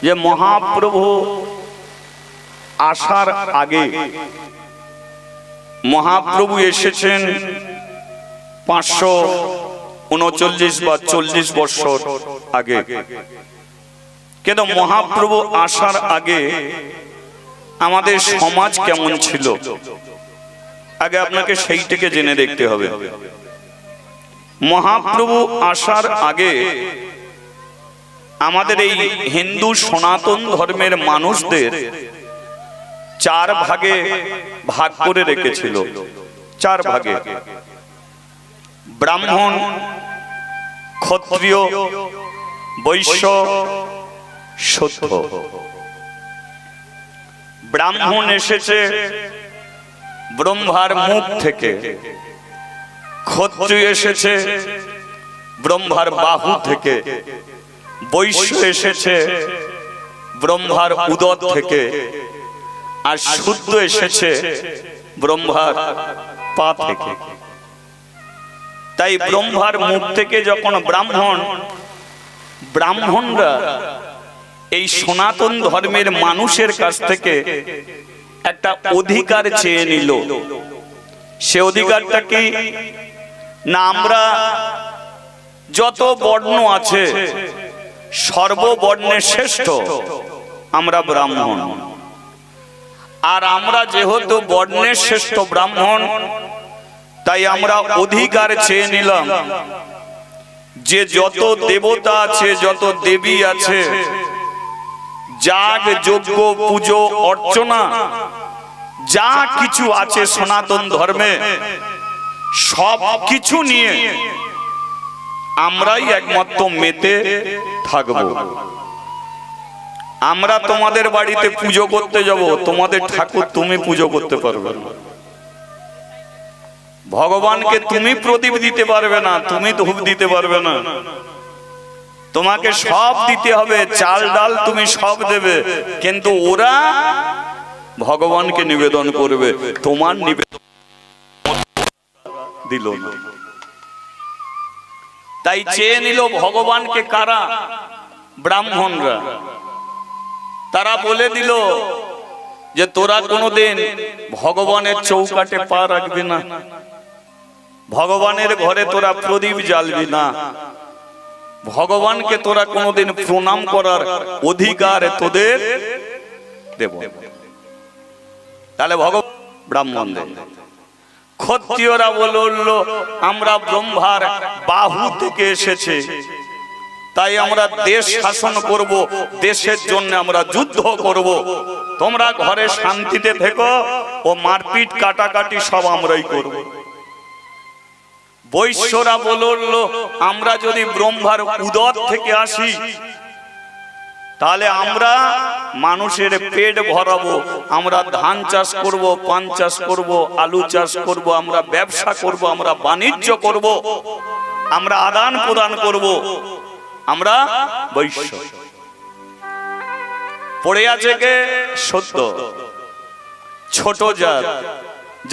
যে মহাপ্রভু আসার আগে মহাপ্রভু এসেছেন 539 বা 40 বছর আগে। কিন্তু মহাপ্রভু আসার আগে আমাদের সমাজ কেমন ছিল আগে আপনাকে সেইটাকে জেনে দেখতে হবে। মহাপ্রভু আসার আগে আমাদের এই হিন্দু সনাতন ধর্মের মানুষদের 4 ভাগে ভাগ করে রেখেছিল। 4 ভাগে: ব্রাহ্মণ, ক্ষত্রিয়, বৈশ্য, শূদ্র। ব্রাহ্মণ এসেছে ব্রহ্মার মুখ থেকে, ক্ষত্রিয় এসেছে ব্রহ্মার বাহু থেকে, বৈশ্য এসেছে ব্রহ্মার উদর থেকে, আর শূদ্র এসেছে ব্রহ্মার পা থেকে। তাই ব্রহ্মার মুখ থেকে যখন ব্রাহ্মণরা এই সনাতন ধর্মের মানুষের কাছ থেকে একটা অধিকার চেয়ে নিল। সে অধিকারটা কি না, আমরা যত বর্ণ আছে সর্ববর্ণের শ্রেষ্ঠ আমরা ব্রাহ্মণ। আর আমরা যেহেতু বর্ণের শ্রেষ্ঠ ব্রাহ্মণ, তাই আমরা অধিকার চেয়ে নিলাম যে যত দেবতা আছে, যত দেবী আছে, যাগ যজ্ঞ পুজো অর্চনা যা কিছু আছে সনাতন ধর্মে, সব কিছু নিয়ে আমরাই একমাত্র মেতে থাকব। আমরা তোমাদের বাড়িতে পুজো করতে যাব, তোমাদের ঠাকুর তুমি পুজো করতে পারবে না, ভগবানকে তুমি প্রদীপ দিতে পারবে না, তুমি ধূপ দিতে পারবে না, তোমাকে সব দিতে হবে, চাল ডাল তুমি সব দেবে, কিন্তু ওরা ভগবানকে নিবেদন করবে, তোমার নিবেদন দিল না। তাই চেয়ে নিল ভগবানকে কারা? ব্রাহ্মণরা। তারা বলে দিল যে তোরা কোনোদিন ভগবানের চৌকাঠে পা রাখবি না, ভগবানের ঘরে তোরা প্রদীপ জ্বালবি না, ভগবানকে তোরা কোনোদিন প্রণাম করার অধিকার তোদের দেব। তাহলে ব্রাহ্মণদের। ক্ষত্রিয়রা বলল আমরা ব্রহ্মার বাহু থেকে এসেছে, তাই আমরা দেশ শাসন করব, দেশের জন্য আমরা যুদ্ধ করব, তোমরা ঘরে শান্তিতে থেকো, ও মারপিট কাটাকাটি সব আমরাই করব। বৈশ্যরা বলল আমরা যদি ব্রহ্মার উদর থেকে আসি তাহলে আমরা মানুষের পেট ভরাবো, আমরা ধান চাষ করব, পান চাষ করব, আলু চাষ করব, আমরা ব্যবসা করব, আমরা বাণিজ্য করব, আমরা আদান প্রদান করব, আমরা বৈশ্য। পড়ে আছে কে? সত্য। ছোট জাত,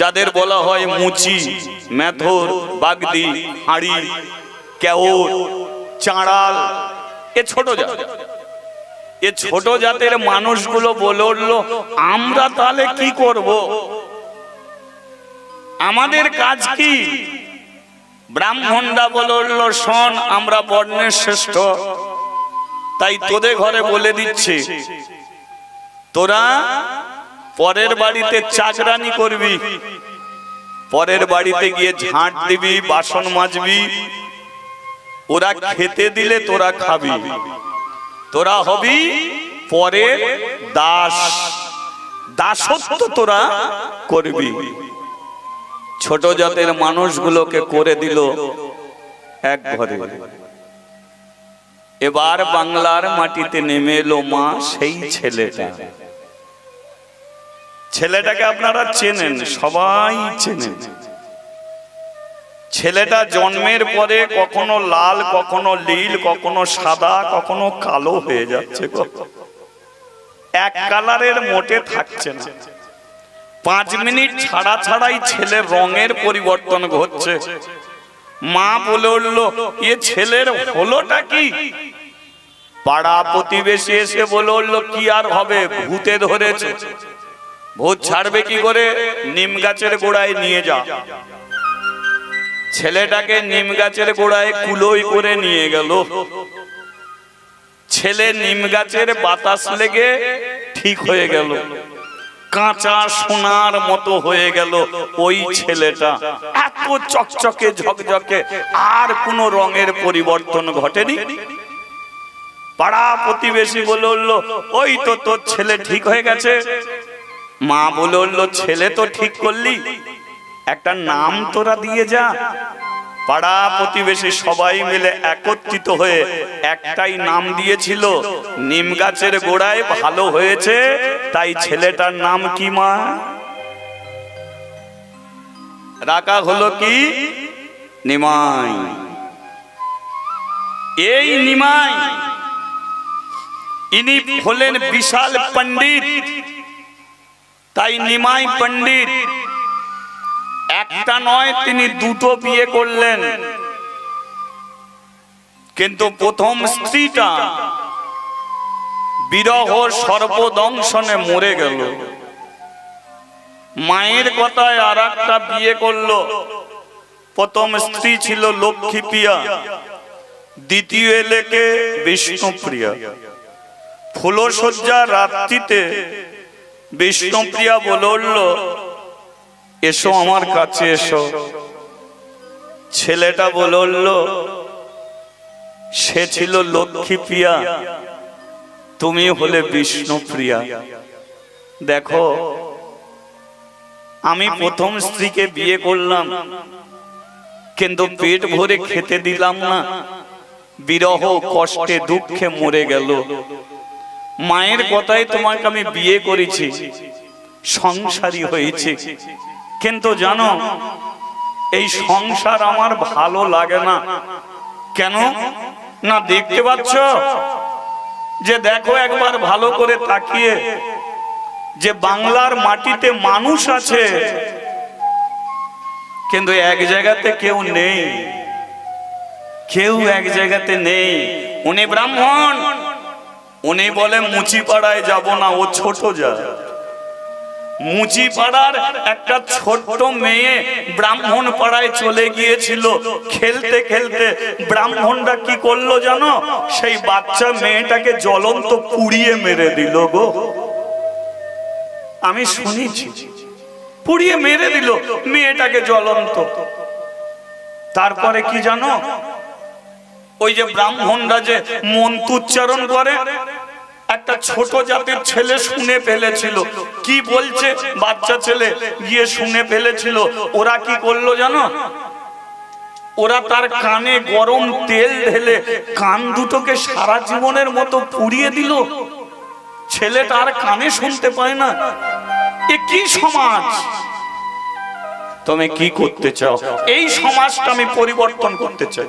যাদের বলা হয় মুচি, মেথর, বাগদি, হাঁড়ি, কেওর, চাঁড়াল, এ ছোট জাত। এ ছোট জাতের মানুষগুলো বলে উঠল আমরা তাহলে কি করব, আমাদের কাজ কি? ব্রাহ্মণরা বলে উঠল শোন, আমরা বর্ণের শ্রেষ্ঠ, তাই তোদের ঘরে বলে দিচ্ছি তোরা পরের বাড়িতে চাকরানি করবি, পরের বাড়িতে গিয়ে ঝাঁট দিবি, বাসন মাজবি, ওরা খেতে দিলে তোরা খাবি, তোরা হবি পরের দাস, দাসত্ব তোরা করবি। ছোট জাতের মানুষগুলোকে করে দিল এক ঘরে। এবার বাংলার মাটিতে নেমে এলো মা সেই ছেলেটা। ছেলেটাকে আপনারা চেনেন, সবাই চেনেন। ছেলেটা জন্মের পরে কখনো লাল, কখনো নীল, কখনো সাদা, কখনো কালো হয়ে যাচ্ছে, এক কালারের মোটে থাকছে না। 5 মিনিট ছাড়া ছাড়াই ছেলের রঙের পরিবর্তন ঘটছে। মা বলে উঠল এ ছেলের হলোটা কি? পাড়া প্রতিবেশী এসে বলল কি আর হবে, ভূতে ধরেছে, ভূত ছাড়বে কি করে, নিম গাছের গোড়ায় নিয়ে যা। ছেলেটাকে নিম গাছের গোড়ায় কুলোই করে নিয়ে গেল। ছেলে নিম গাছের বাতাস লেগে ঠিক হয়ে গেল, কাঁচা সোনার মতো হয়ে গেল ওই ছেলেটা, এত চকচকে ঝকঝকে, আর কোনো রঙের পরিবর্তন ঘটেনি। পাড়া প্রতিবেশী বলল ওই তো তোর ছেলে ঠিক হয়ে গেছে। মা বলল ছেলে তো ঠিক করলি, একটা নাম তোরা দিয়ে যা। পাড়া প্রতিবেশী সবাই মিলে একত্রিত হয়ে একটাই নাম দিয়েছিল, নিম গাছের গোড়ায় ভালো হয়েছে, তাই ছেলেটার নাম কি মা রাখা হলো কি নিমাই। এই নিমাই ইনি হলেন বিশাল পণ্ডিত, তাই নিমাই পণ্ডিত একটা নয় তিনি দুটো বিয়ে করলেন, কিন্তু প্রথম স্ত্রীটা বিরহ সর্বদংশনে মরে গেল। মায়ের কথায় আর একটা বিয়ে করলো। প্রথম স্ত্রী ছিল লক্ষ্মীপ্রিয়া, দ্বিতীয় এলেকে বিষ্ণুপ্রিয়া। ফুলশয্যা রাত্রিতে বিষ্ণুপ্রিয়া বলল এসো আমার কাছে এসো। ছেলেটা বলল সে ছিল লক্ষ্মীপ্রিয়া, তুমি হলে বিষ্ণুপ্রিয়া। দেখো আমি প্রথম স্ত্রীকে বিয়ে করলাম, কিন্তু পেট ভরে খেতে দিলাম না, বিরহ কষ্টে দুঃখে মরে গেল। মায়ের কথায় তোমাকে আমি বিয়ে করেছি, সংসারী হয়েছে, কিন্তু জানো এই সংসার আমার ভালো লাগে না। কেন না দেখতে পাচ্ছ যে, দেখো একবার ভালো করে তাকিয়ে, যে বাংলার মাটিতে মানুষ আছে, কিন্তু এক জায়গাতে কেউ নেই, কেউ এক জায়গাতে নেই। উনি ব্রাহ্মণ, উনি বলে মুচিপাড়ায় যাব না, ও ছোট যা। মুচিপাড়ার একটা ছোট্ট মেয়ে ব্রাহ্মণ পাড়ায় চলে গিয়েছিল, খেলতে খেলতে ব্রাহ্মণরা কি করলো জানো, সেই বাচ্চা মেয়েটাকে জ্বলন্ত পুড়িয়ে মেরে দিল গো। আমি শুনেছি, পুড়িয়ে মেরে দিল মেয়েটাকে জ্বলন্ত। তারপরে কি জানো, ওই যে ব্রাহ্মণরা যে মন্ত্র উচ্চারণ করে, একটা ছোট জাতের ছেলে শুনে ফেলেছিল কি বলছে, বাচ্চা ছেলে গিয়ে শুনে ফেলেছিল। ওরা কি করলো জানো, ওরা তার কানে গরম তেল ঢেলে কান দুটোকে সারা জীবনের মতো পুড়িয়ে দিল। ছেলেটা আর কানে শুনতে পায় না। এ কি সমাজ? তুমি কি করতে চাও? এই সমাজটা আমি পরিবর্তন করতে চাই।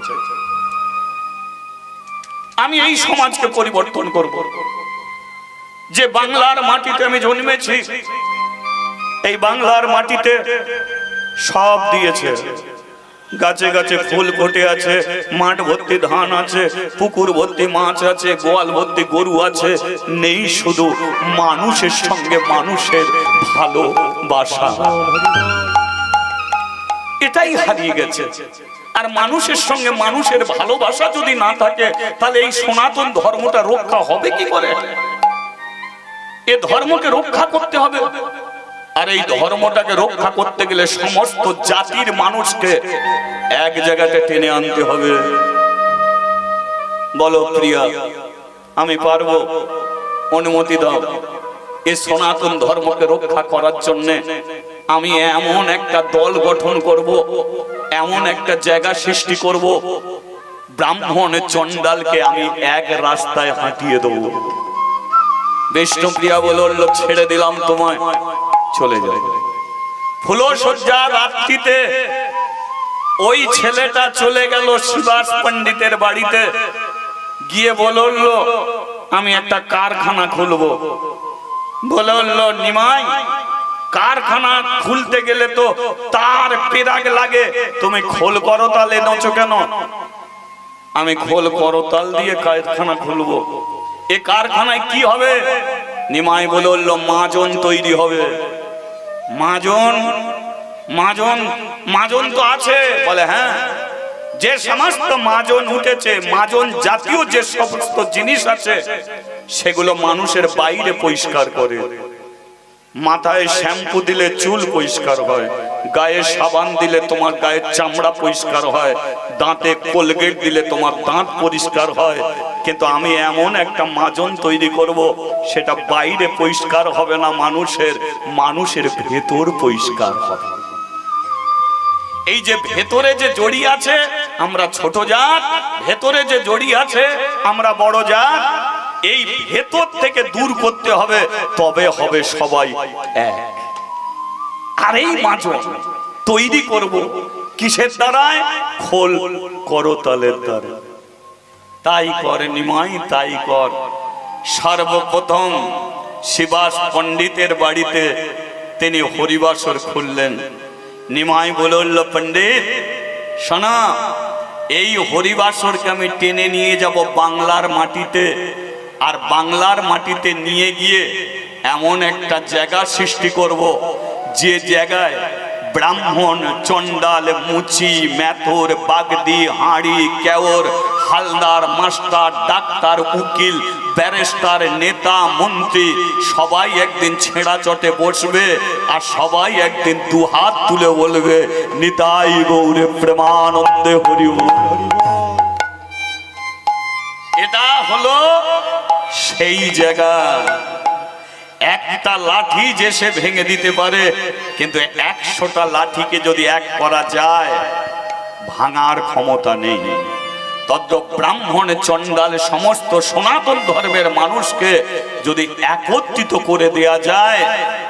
আমি এই সমাজকে পরিবর্তন করব। যে বাংলার মাটিতে আমি জন্মেছি, এই বাংলার মাটিতে সব দিয়েছে, গাছে গাছে ফুল ফুটে আছে, মাঠ ভর্তি ধান আছে, পুকুর ভর্তি মাছ আছে, গোয়াল ভর্তি গরু আছে, নেই শুধু মানুষের সঙ্গে মানুষের ভালোবাসা। এটাই হারিয়ে গেছে। আর মানুষের সঙ্গে মানুষের ভালোবাসা যদি না থাকে, তাহলে এই সনাতন ধর্মটা রক্ষা হবে কি করে? এ ধর্মকে রক্ষা করতে হবে। আর এই ধর্মটাকে রক্ষা করতে গেলে সমস্ত জাতির মানুষকে এক জায়গাতে টেনে আনতে হবে। বলো প্রিয়া, আমি পারবো, অনুমতি দাও। এই সনাতন ধর্মকে রক্ষা করার জন্য আমি এমন একটা দল গঠন করব, এমন একটা জায়গা সৃষ্টি করব, ব্রাহ্মণ চণ্ডালকে আমি এক রাস্তায় হাঁটিয়ে দেব। বিষ্ণুপ্রিয়া বলল ছেড়ে দিলাম তোমায়, চলে যাও। ফুলশয্যা রাত্রিতে ওই ছেলেটা চলে গেল শিবাস পণ্ডিতের বাড়িতে, গিয়ে বলল আমি একটা কারখানা খুলবো। বলল নিমাই, কারখানা খুলতে গেলে তো তার পেরাগ লাগে, তুমি খোল করো তালে নচো কেন? আমি খোল করতাল দিয়ে কারখানা খুলবো। এ কারখানায় কি হবে? নিমাই বলল মাজন তৈরি হবে। মাজন মাজন মাজন তো আছে। বলে হ্যাঁ, যে সমস্ত মাজন উঠেছে, মাজন জাতীয় যে সমস্ত জিনিস আছে সেগুলো মানুষের বাইরে পরিষ্কার করে। মাথায় শ্যাম্পু দিলে চুল পরিষ্কার হয়, গায়ে সাবান দিলে তোমার গায়ের চামড়া পরিষ্কার হয়, দাঁতে কোলগেট দিলে তোমার দাঁত পরিষ্কার হয়। কিন্তু আমি এমন একটা মাজন তৈরি করব, সেটা বাইরে পরিষ্কার হবে না মানুষের, মানুষের ভেতর পরিষ্কার হবে। এই যে ভেতরে যে জড়ি আছে আমরা ছোট জাত, ভেতরে যে জড়ি আছে আমরা বড় জাত, এই ভেতর থেকে দূর করতে হবে, তবে হবে সবাই এক। আর এই মাজন তৈরি করব কিসের দ্বারায়? খোল করতালের দ্বারা। তাই করে নিমাই, তাই কর। সর্বপ্রথম শিবাস পণ্ডিতের বাড়িতে তিনি হরিবাসর খুললেন। নিমাই বলল, পণ্ডিত শোনা, এই হরিবাসরকে আমি টেনে নিয়ে যাব বাংলার মাটিতে, আর বাংলার মাটিতে নিয়ে গিয়ে এমন একটা জায়গা সৃষ্টি করব, যে জায়গায় ব্রাহ্মণ, চণ্ডাল, মুচি, মেথর, বাগদি, হাঁড়ি, কেওর, হালদার, মাস্টার, ডাক্তার, উকিল, ব্যারিস্টার, নেতা, মন্ত্রী সবাই একদিন ছেঁড়া চটে বসবে, আর সবাই একদিন দু হাত তুলে বলবে, নিতাই গৌরে প্রেমানন্দে হরি বল। এটা হলো সেই জায়গা। একটা লাঠি যে সে ভেঙে দিতে পারে, কিন্তু 100টা লাঠিকে যদি এক করা যায়, ভাঙার ক্ষমতা নেই। তদ্রূপ ব্রাহ্মণ, চণ্ডাল, সমস্ত সনাতন ধর্মের মানুষকে যদি একত্রিত করে দেয়া যায়,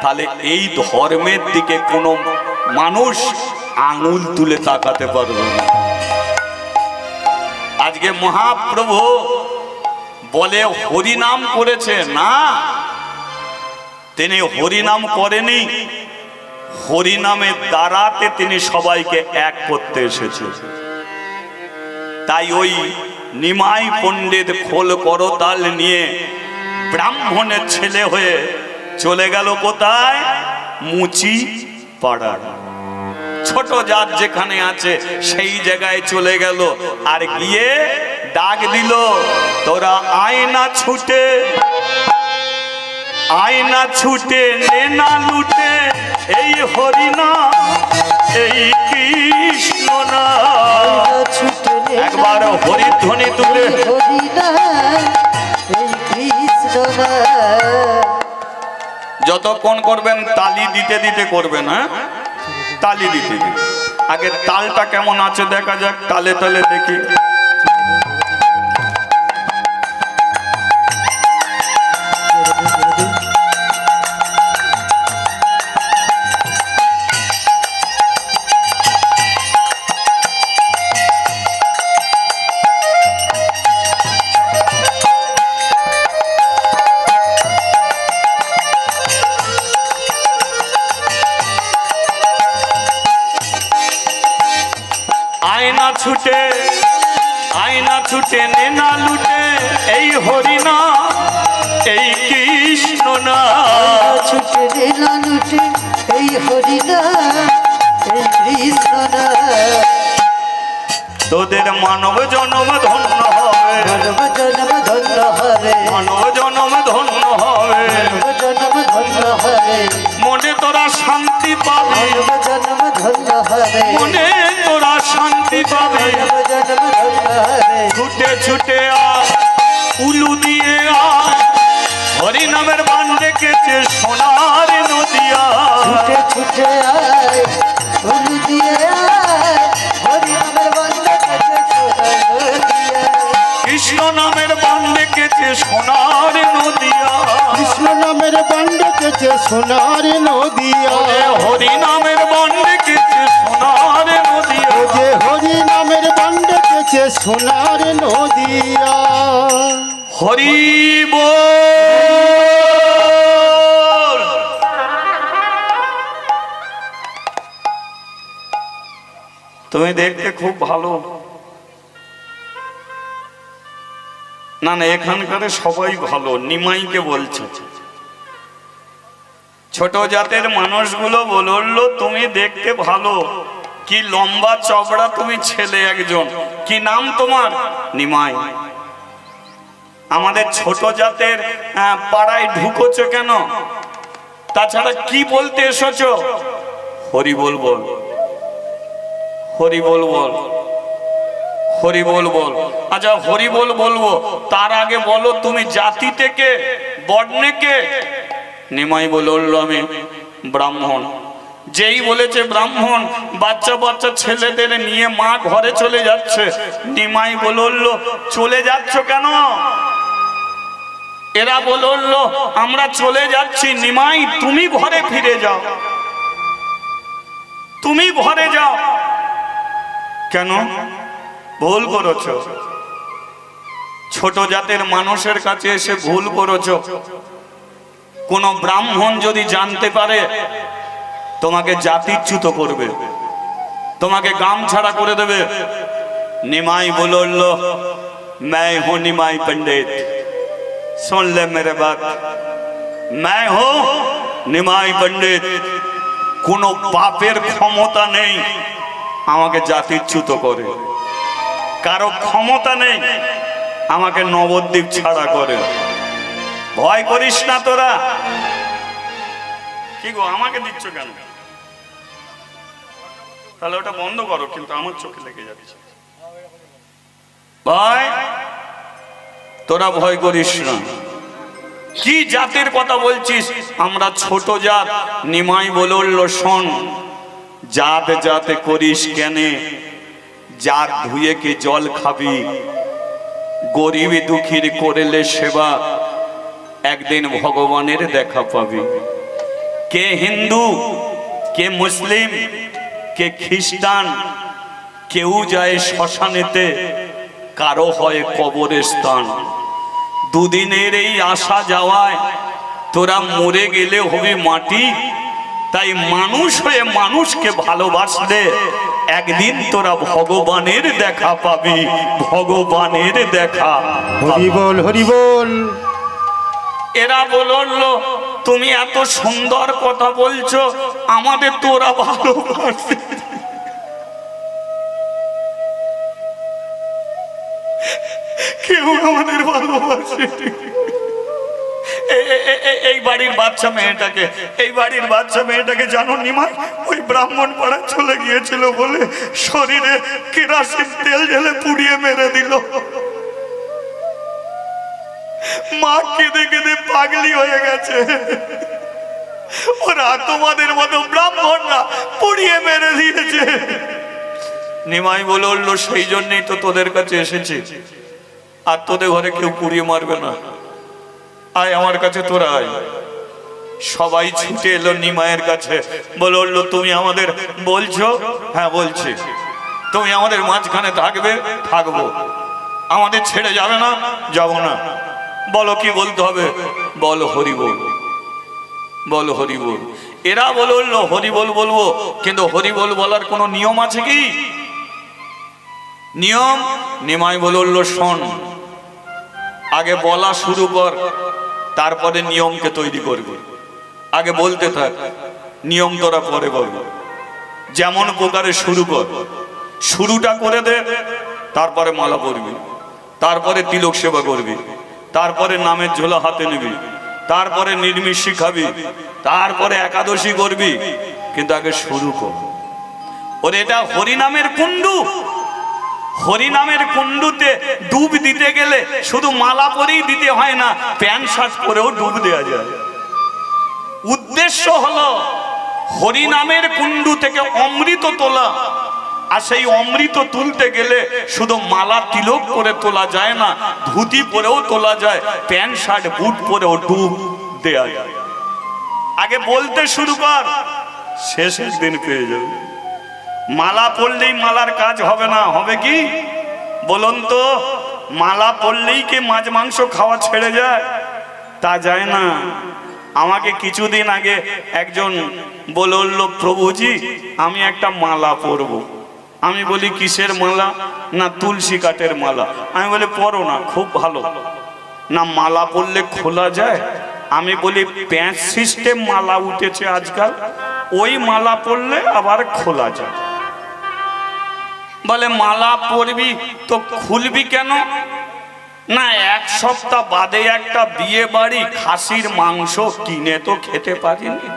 তাহলে এই ধর্মের দিকে কোনো মানুষ আঙুল তুলে তাকাতে পারবে না। আজকে মহাপ্রভু বলে হরিনাম করেছে না, তিনি হরিনাম করেনি, হরিনামের দ্বারাতে তিনি সবাইকে এক করতে এসেছে। তাই ওই নিমাই পণ্ডিত খোল করতাল নিয়ে ব্রাহ্মণের ছেলে হয়ে চলে গেল কোথায়? মুচি পাড়ার। ছোট জাত যেখানে আছে সেই জায়গায় চলে গেল, আর গিয়ে ডাক দিল, তোরা আয়না ছুটে, আয়না ছুটে নে না লুটে, এই হরিনা এই কৃষ্ণ না। একবার হরিধ্বনি তুলে যতক্ষণ করবেন তালি দিতে দিতে করবেন। হ্যাঁ, তালি দিতে দিতে। আগে তালটা কেমন আছে দেখা যাক, তালে তালে দেখি। ছুটে আয়না ছুটে নে না লুটে, এই হরিনা এই কৃষ্ণ না। ছুটে নে না লুটে, এই হরিনা এই কৃষ্ণ না। তোদের মানব জন্ম ধন্য হবে, মানব জন্ম ধন্য হবে, মানব জন্ম ধন্য হবে, মানব জন্ম ধন্য হবে। মনে তোরা শান্তি পাবে, মানব জন্ম ধন্য হবে, মনে তোরা শান্তি পাবে, মানব জন্ম ধন্য হবে। ছুটে ছুটে আয়, উলু দিয়ে আয়, হরি নামের বান ডেকেছে সোনার নদিয়া। ছুটে ছুটে আয়, উলু দিয়ে আয়, হরি নামের বান ডেকেছে সোনার নদিয়া। কৃষ্ণ নামের বান ডেকেছে সোনার নদিয়া, কৃষ্ণ নামের বান ডেকেছে সোনার নদিয়া। হরি নামের বান ডেকেছে সোনার নদিয়া, যে হরি নামের বান ডেকেছে সোনার নদিয়া। হরি বল। তুমি দেখতে খুব ভালো, না না, এখানকার সবাই ভালো, নিমাইকে বলছে। ছোট জাতের মানুষগুলো বলল, তুমি দেখতে ভালো, কি লম্বা চওড়া, তুমি ছেলে একজন, কি নাম তোমার? নিমাই। আমাদের ছোট জাতের পাড়ায় ঢুকোছো কেন? তাছাড়া কি বলতে এসেছো? হরি বল বল, হরি বল বল, হরি বল বল। আচ্ছা হরি বল বলবো, তার আগে বলো তুমি জাতি থেকে বর্ণে কে? নিমাই বলল, আমি ব্রাহ্মণ। যেই বলেছে ব্রাহ্মণ, বাচ্চা বাচ্চা ছেলেদের নিয়ে মা ঘরে চলে যাচ্ছে। নিমাই বলল, চলে যাচ্ছ কেন? এরা বলল, আমরা চলে যাচ্ছি। নিমাই, তুমি ঘরে ফিরে যাও, তুমি ঘরে যাও। কেন? ভুল করেছ, ছোট জাতের মানুষের কাছে এসে ভুল করেছ। কোন ব্রাহ্মণ যদি জানতে পারে, তোমাকে জাতিচ্যুত করবে, তোমাকে গামছাড়া করে দেবে। নিমাই বলল, मैं हूं निमाई पंडित, सुन ले मेरे बात, मैं हूं निमाई पंडित। কোনো পাপের ক্ষমতা নেই আমাকে জাতিচ্যুত করে, কারো ক্ষমতা নেই আমাকে নবদ্বীপ ছাড়া করে। ভয় করিস না তোরা। কি গো, আমাকে দিচ্ছ কেন? তাহলে ওটা বন্ধ করো, কিন্তু আমার চোখে লেগে যাচ্ছে। ভয়, তোরা ভয় করিস না। কি জাতের কথা বলছিস? আমরা ছোট জাত। নিমাই বলল, শোন, জাত জাতে করিস কেনে? জাত ধুয়ে কি জল খাবি? গরিব দুঃখীর করলে সেবা, একদিন ভগবানের দেখা পাবি। কে হিন্দু, কে মুসলিম, কে খ্রিস্টান, কেউ যায় শ্মশানেতে, কারো হয় কবরের স্থান। দুদিনের এই আসা যাওয়ায় তোরা মরে গেলে হবি মাটি। তাই মানুষ হয়ে মানুষকে ভালোবাসলে একদিন তোরা ভগবানের দেখা পাবি, ভগবানের দেখা। হরি বল, হরি বল। এরা বলল, তুমি এত সুন্দর কথা বলছো, আমাদের তোরা ভালোবাসে। কেউ আমাদের ভালোবাসে। এই বাড়ির বাচ্চা মেয়েটাকে, এই বাড়ির বাচ্চা মেয়েটাকে জানো নিমাই, ওই ব্রাহ্মণ পাড়া চলে গিয়েছিল বলে শরীরে কেরাসিন তেল ঢেলে পুড়িয়ে মেরে দিল। মা কেঁদে কেঁদে পাগলি হয়ে গেছে। ওরা তোমাদের মতো ব্রাহ্মণরা পুড়িয়ে মেরে দিয়েছে। নিমাই বলল, সেই জন্যই তো তোদের কাছে এসেছি, আর তোদের ঘরে কেউ পুড়িয়ে মারবে না। আয় আমার কাছে, তোরা আয়। সবাই ছুটে এলো নিমাইয়ের কাছে। বলল, তুমি আমাদের বলছো? হ্যাঁ বলছি। তুমি আমাদের মাঝখানে থাকবে? থাকবো। আমাদের ছেড়ে যাবে না? যাব না। বলো কি বলতে হবে? বলো হরি বল, বলো হরি বল। এরা বলল, হরি বল বলবো, কিন্তু হরি বল বলার কোনো নিয়ম আছে কি? নিয়ম? নিমাই বলল, শোন, আগে বলা শুরু কর, তারপরে নিয়মকে তৈরি করবি। আগে বলতে থাক, নিয়ম তোরা পরে বলবি। যেমন প্রকারে শুরু কর, শুরুটা করে দে, তারপরে মালা পরবি, তারপরে তিলক সেবা করবি, তারপরে নামের ঝোলা হাতে নিবি, তারপরে নির্মিষি খাবি, তারপরে একাদশী করবি। কিন্তু আগে শুরু কর। ওরে এটা হরিনামের কুণ্ডু। হরিনামের কুণ্ডুতে ডুব দিতে গেলে শুধু মালা পরেই দিতে হয় না, প্যান্ট শার্ট পরেও ডুব দেওয়া যায়। উদ্দেশ্য হলো হরিনামের কুণ্ডু থেকে অমৃত তোলা। আর সেই অমৃত তুলতে গেলে শুধু মালা তিলক করে তোলা যায় না, ধুতি পরেও তোলা যায়, প্যান্ট শার্ট বুট পরেও ডুব দেওয়া যায়। আগে বলতে শুরু কর, শেষের দিন পেয়ে যাবে। মালা পড়লেই মালার কাজ হবে না। হবে কি বলুন তো? মালা পড়লেই কি মাছ মাংস খাওয়া ছেড়ে যায়? তা যায় না। আমাকে কিছুদিন আগে একজন বলল, প্রভুজি আমি একটা মালা পরব। আমি বলি কিসের মালা? না তুলসী কাঠের মালা। আমি বলি পরো না, খুব ভালো। না মালা পরলে খোলা যায়? আমি বলি প্যাঁচ সিস্টেম মালা উঠেছে আজকাল, ওই মালা পরলে আবার খোলা যায়। বলে মালা পরবি তো খুলবি কেন? না এক সপ্তাহ বাদে একটা বিয়ে বাড়ি, খাসির মাংস কিনে তো খেতে পারিনি,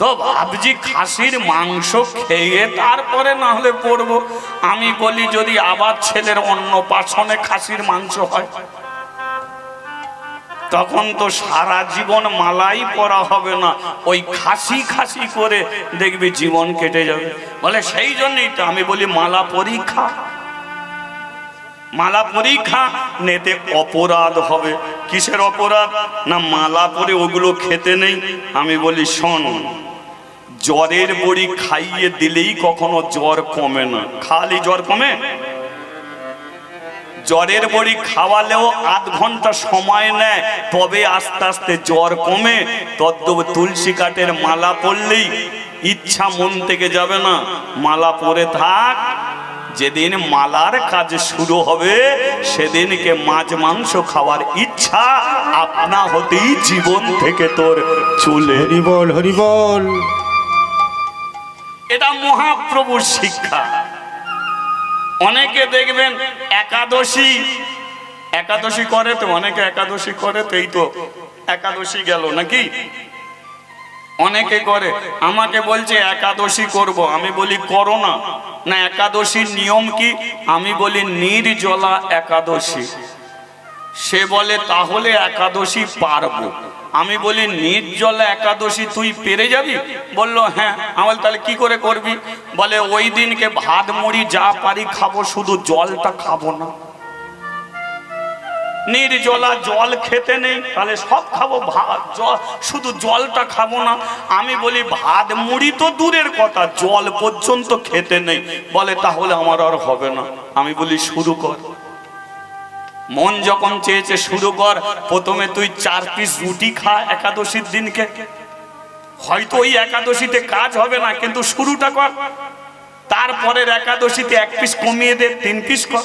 তো ভাবছি খাসির মাংস খেয়ে তারপরে না হলে পড়বো। আমি বলি যদি আবার ছেলের অন্নপ্রাশনে খাসির মাংস হয়, তখন তো সারা জীবন মালাই পরা হবে না, ওই খাসি খাসি করে দেখবি জীবন কেটে যাবে। বলে সেই জন্যই তো আমি বলি মালা পরীক্ষা, মালা পরীক্ষা নেতে অপরাধ হবে। কিসের অপরাধ? না মালা পরে ওগুলো খেতে নেই। আমি বলি শোন, জ্বরের বড়ি খাইয়ে দিলেই কখনো জ্বর কমে না। খালি জ্বর কমে? জ্বরের বড়ি খাওয়ালেও আধ ঘন্টা সময় নেয়, তবে আস্তে আস্তে জ্বর কমে। তদ্রূপ তুলসী কাঠের মালা পরলেই ইচ্ছা মন থেকে যাবে না, মালা পরে থাক। যেদিন মালার কাজ শুরু হবে সেদিনকে মাছ মাংস খাওয়ার ইচ্ছা আপনা হতেই জীবন থেকে তোর চলে। হরি বল, হরি বল। এটা মহাপ্রভুর শিক্ষা। অনেকে দেখবেন একাদশী একাদশী করে, তো অনেকে একাদশী করে, তো এই তো একাদশী গেল নাকি, অনেকে করে। আমাকে বলছে একাদশী করব, আমি বলি করো না। না একাদশীর নিয়ম কি? আমি বলি নির্জলা একাদশী। সে বলে তাহলে একাদশী পারবো। আমি বলি নির্জলা একাদশী তুই পেরে যাবি? বললো হ্যাঁ। আমি তাহলে কি করে করবি? বলে ওই দিনকে ভাত মুড়ি যা পারি খাবো, শুধু জলটা খাবো না। নির্জলা জল খেতে নেই, তাহলে সব খাবো, ভাত জল, শুধু জলটা খাবো না। আমি বলি ভাত মুড়ি তো দূরের কথা, জল পর্যন্ত খেতে নেই। বলে তাহলে আমার আর হবে না। আমি বলি শুরু কর। মন যখন চেয়েছে শুরু কর। প্রথমে তুই 4 পিস রুটি খা একাদশীর দিনকে, হয়তো ওই একাদশীতে কাজ হবে না, কিন্তু শুরুটা কর। তারপরের একাদশীতে 1 পিস কমিয়ে দে, 3 পিস কর।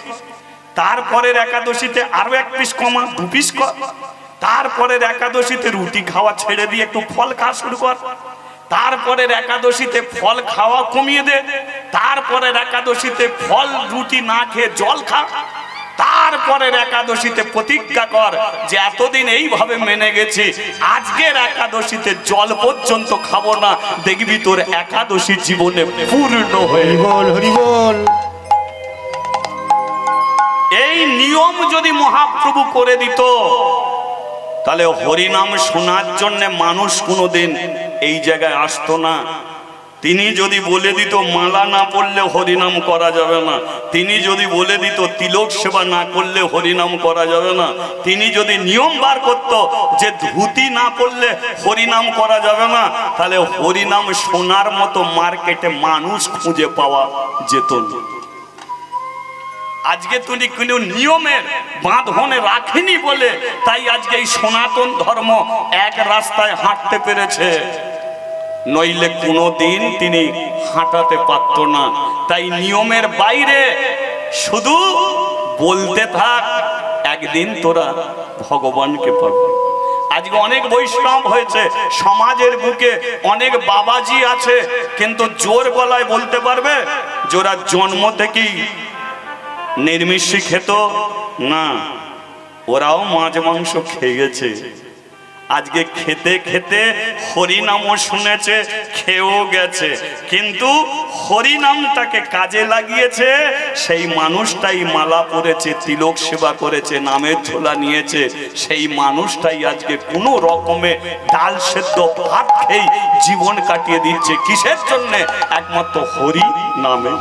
তারপরের একাদশীতে আরো 1 পিস কমা, 2 পিস কর। তারপরের একাদশীতে রুটি খাওয়া ছেড়ে দিয়ে একটু ফল খাওয়া শুরু কর। তারপরের একাদশীতে ফল খাওয়া কমিয়ে দে। তারপরের একাদশীতে ফল রুটি না খেয়ে জল খা। তারপরের একাদশীতে প্রতিজ্ঞা কর যে এতদিন এইভাবে মেনে গেছি, আজকের একাদশীতে জল পর্যন্ত খাবো না। দেখবি তোর একাদশী জীবনে পূর্ণ হয়ে। হরি বল, হরি বল। এই নিয়ম যদি মহাপ্রভু করে দিত, তাহলে হরিনাম শোনার জন্য মানুষ কোনোদিন এই জায়গায় আসতো না। তিনি যদি বলে দিত মালা না পড়লে হরিনাম করা যাবে না, তিনি যদি বলে দিত তিলক সেবা না করলে হরিনাম করা যাবে না, তিনি যদি নিয়ম বার করত যে ধুতি না পড়লে হরিনাম করা যাবে না, তাহলে হরিনাম শোনার মতো মার্কেটে মানুষ খুঁজে পাওয়া যেত না। আজকে তুমি কোনো নিয়মের বাঁধনে রাখেনি বলে তাই আজকে এই সনাতন ধর্ম এক রাস্তায় হাঁটতে পেরেছে, নইলে কোনোদিন তিনি হাঁটাতে পারত না। তাই নিয়মের বাইরে শুধু বলতে থাক, একদিন তোরা ভগবানকে পাবি। আজকে অনেক বৈষ্ণব হয়েছে, সমাজের বুকে অনেক বাবাজি আছে, কিন্তু জোর গলায় বলতে পারবে যারা জন্ম থেকেই নির্মিষি খেত না, ওরাও মাছ মাংস খেয়ে গেছে। আজকে খেতে খেতে হরিনামও শুনেছে, খেয়েও গেছে, কিন্তু হরিনামটাকে কাজে লাগিয়েছে সেই মানুষটাই মালা পরেছে, তিলক সেবা করেছে, নামের ঝোলা নিয়েছে, সেই মানুষটাই আজকে কোনো রকমে ডাল সেদ্ধ ভাত খেয়ে জীবন কাটিয়ে দিচ্ছে। কিসের জন্যে? একমাত্র হরি নামে।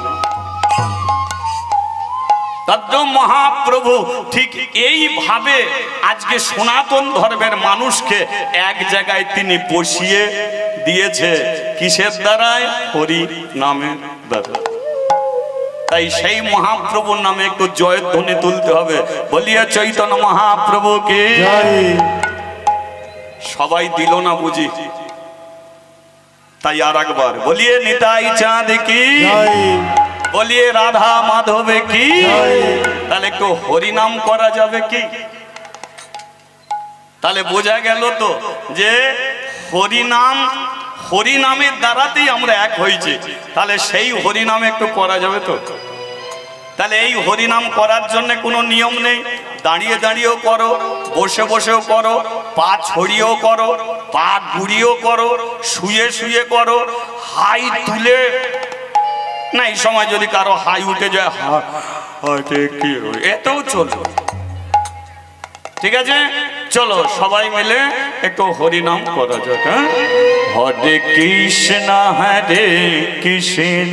মহাপ্রভু ঠিক এইভাবে আজকে সনাতন ধর্মের মানুষকে এক জায়গায় তিনি বসিয়ে দিয়েছে। কিসের দ্বারায়? হরি নামের দ্বারা। তাই সেই মহাপ্রভুর নামে একটু জয়ধ্বনি তুলতে হবে। বলিয়া চৈতন্য মহাপ্রভুকে সবাই দিল না বুঝি, তাই আর একবার বলিয়ে নিতাই চাঁদ কি। বলিয়ে রাধা মাধবে কি, তাহলে একটু হরিনাম করা যাবে কি? তাহলে বোঝা গেল তো যে হরিনামের দ্বারাতেই আমরা এক হয়েছি। তাহলে সেই হরিনাম একটু করা যাবে তো? তাহলে এই হরিনাম করার জন্য কোনো নিয়ম নেই। দাঁড়িয়ে দাঁড়িয়েও করো, বসে বসেও করো, পা ছড়িয়েও করো, পা ঘুরিয়েও করো, শুয়ে শুয়ে করো, হাই তুলে না। এই সময় যদি কারো হাই উঠে যায়, এতেও চলো। ঠিক আছে, চলো সবাই মিলে একটু হরিনাম করা যাক। হ্যাঁ, হরে কৃষ্ণ হরে কৃষ্ণ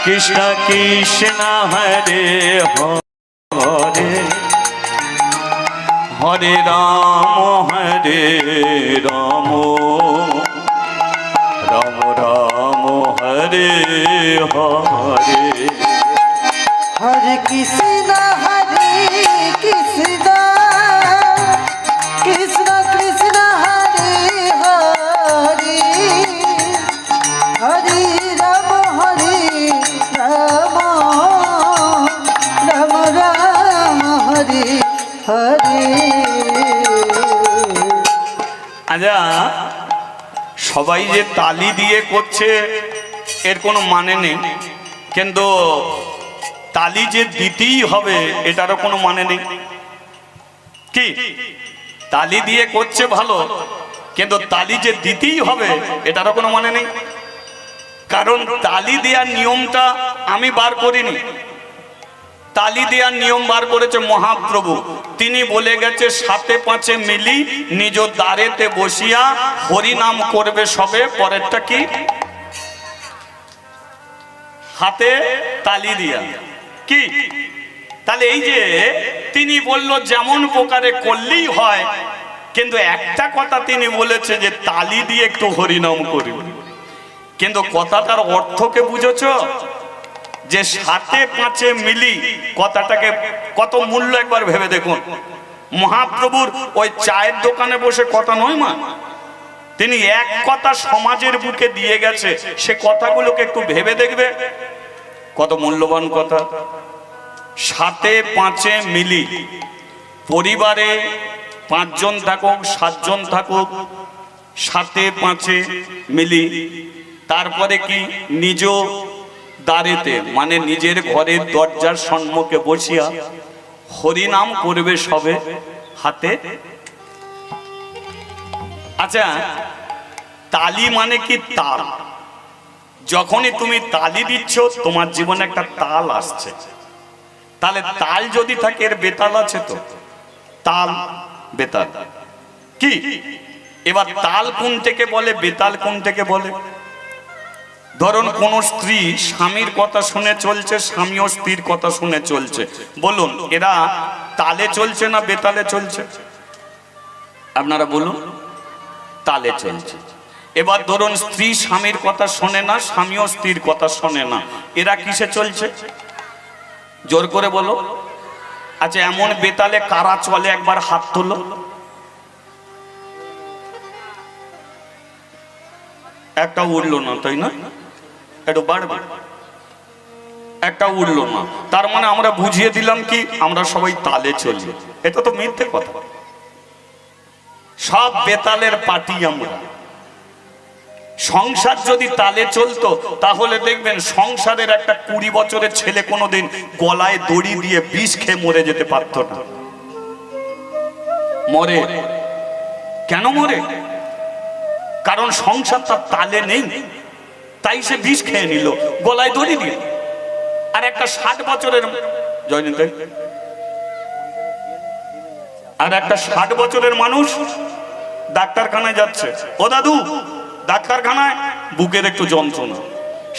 কৃষ্ণ কৃষ্ণ হরে হরে, হরে রাম রাম রাম হরে হরে। হরে কৃষ্ণ কৃষ্ণ কৃষ্ণ কৃষ্ণ হরে হরে, হরে রাম রাম রাম রাম হরে হরে। আচ্ছা, সবাই যে তালি দিয়ে করছে এর কোনো মানে নেই, কিন্তু তালি যে দিতেই হবে এটারও কোনো মানে নেই। কি তালি দিয়ে করছে ভালো, কিন্তু তালি যে দিতেই হবে এটারও কোনো মানে নেই। কারণ তালি দেওয়ার নিয়মটা আমি বার করিনি, তালি দেওয়ার নিয়ম বার করেছে মহাপ্রভু। তিনি বলে গেছে, সাথে পাঁচে মিলি নিজ দ্বারেতে বসিয়া হরিনাম করবে সবে। পরেরটা কি? হাতে তালি দিয়া। কি তাহলে এই যে তিনি বলল যেমন প্রকারে করলেই হয়, কিন্তু একটা কথা তিনি বলেছে যে তালি দিয়ে একটু হরিনাম করি। কিন্তু কথাটার অর্থকে বুঝেছ? যে সাথে পাঁচে মিলি কথাটাকে কত মূল্য একবার ভেবে দেখুন। মহাপ্রভুর ওই চায়ের দোকানে বসে কথা নয় মা, তিনি এক কথা সমাজের বুকে দিয়ে গেছে। সে কথাগুলোকে একটু ভেবে দেখবে, কত মূল্যবান কথা। সাথে পাঁচে মিলি, পরিবারে 5 জন থাকুক 7 জন থাকুক, সাথে পাঁচে মিলি। তারপরে কি? নিজ দ্বারেতে, মানে নিজের ঘরের দরজার সম্মুখে বসিয়া হরিনাম করবে সবে হাতে। আচ্ছা, তালি মানে কি? তাল। যখনই তুমি তালি দিচ্ছ তোমার জীবনে একটা তাল আসছে। তাহলে তাল যদি থাকে এর বেতাল আছে তো? তাল বেতাল কি? এবার তাল কোন থেকে বলে, বেতাল কোন থেকে বলে? ধরুন কোন স্ত্রী স্বামীর কথা শুনে চলছে, স্বামীও স্ত্রীর কথা শুনে চলছে। বলুন এরা তালে চলছে না বেতালে চলছে? আপনারা বলুন। তালে চলছে। এবার ধরুন স্ত্রী স্বামীর কথা শোনে না, স্বামীও স্ত্রীর কথা শোনে না, এরা কিসে চলছে? জোর করে বলো। আচ্ছা, এমন বেতালে কারা চলে একবার হাত তোলো। একটা উঠলো না, তাই না? একটু বাড়বে, একটা উঠলো না। তার মানে আমরা বুঝিয়ে দিলাম কি আমরা সবাই তালে চলি। এটা তো মিথ্যে কথা। সব বেতালের পার্টি আমরা। সংসার যদি তালে চলতো তাহলে দেখবেন সংসারের একটা 20 বছরের ছেলে কোনোদিন গলায় দড়ি দিয়ে বিষ খেয়ে মরে যেতে পারত না। মরে কেন? মরে কারণ সংসারটা তালে নেই, তাই সে বিষ খেয়ে নিল গলায় দড়ি দিয়ে। আর একটা 60 বছরের আর একটা 60 বছরের মানুষ ডাক্তারখানায় যাচ্ছে, ও দাদু ডাক্তারখানায়, বুকের একটু যন্ত্রণা।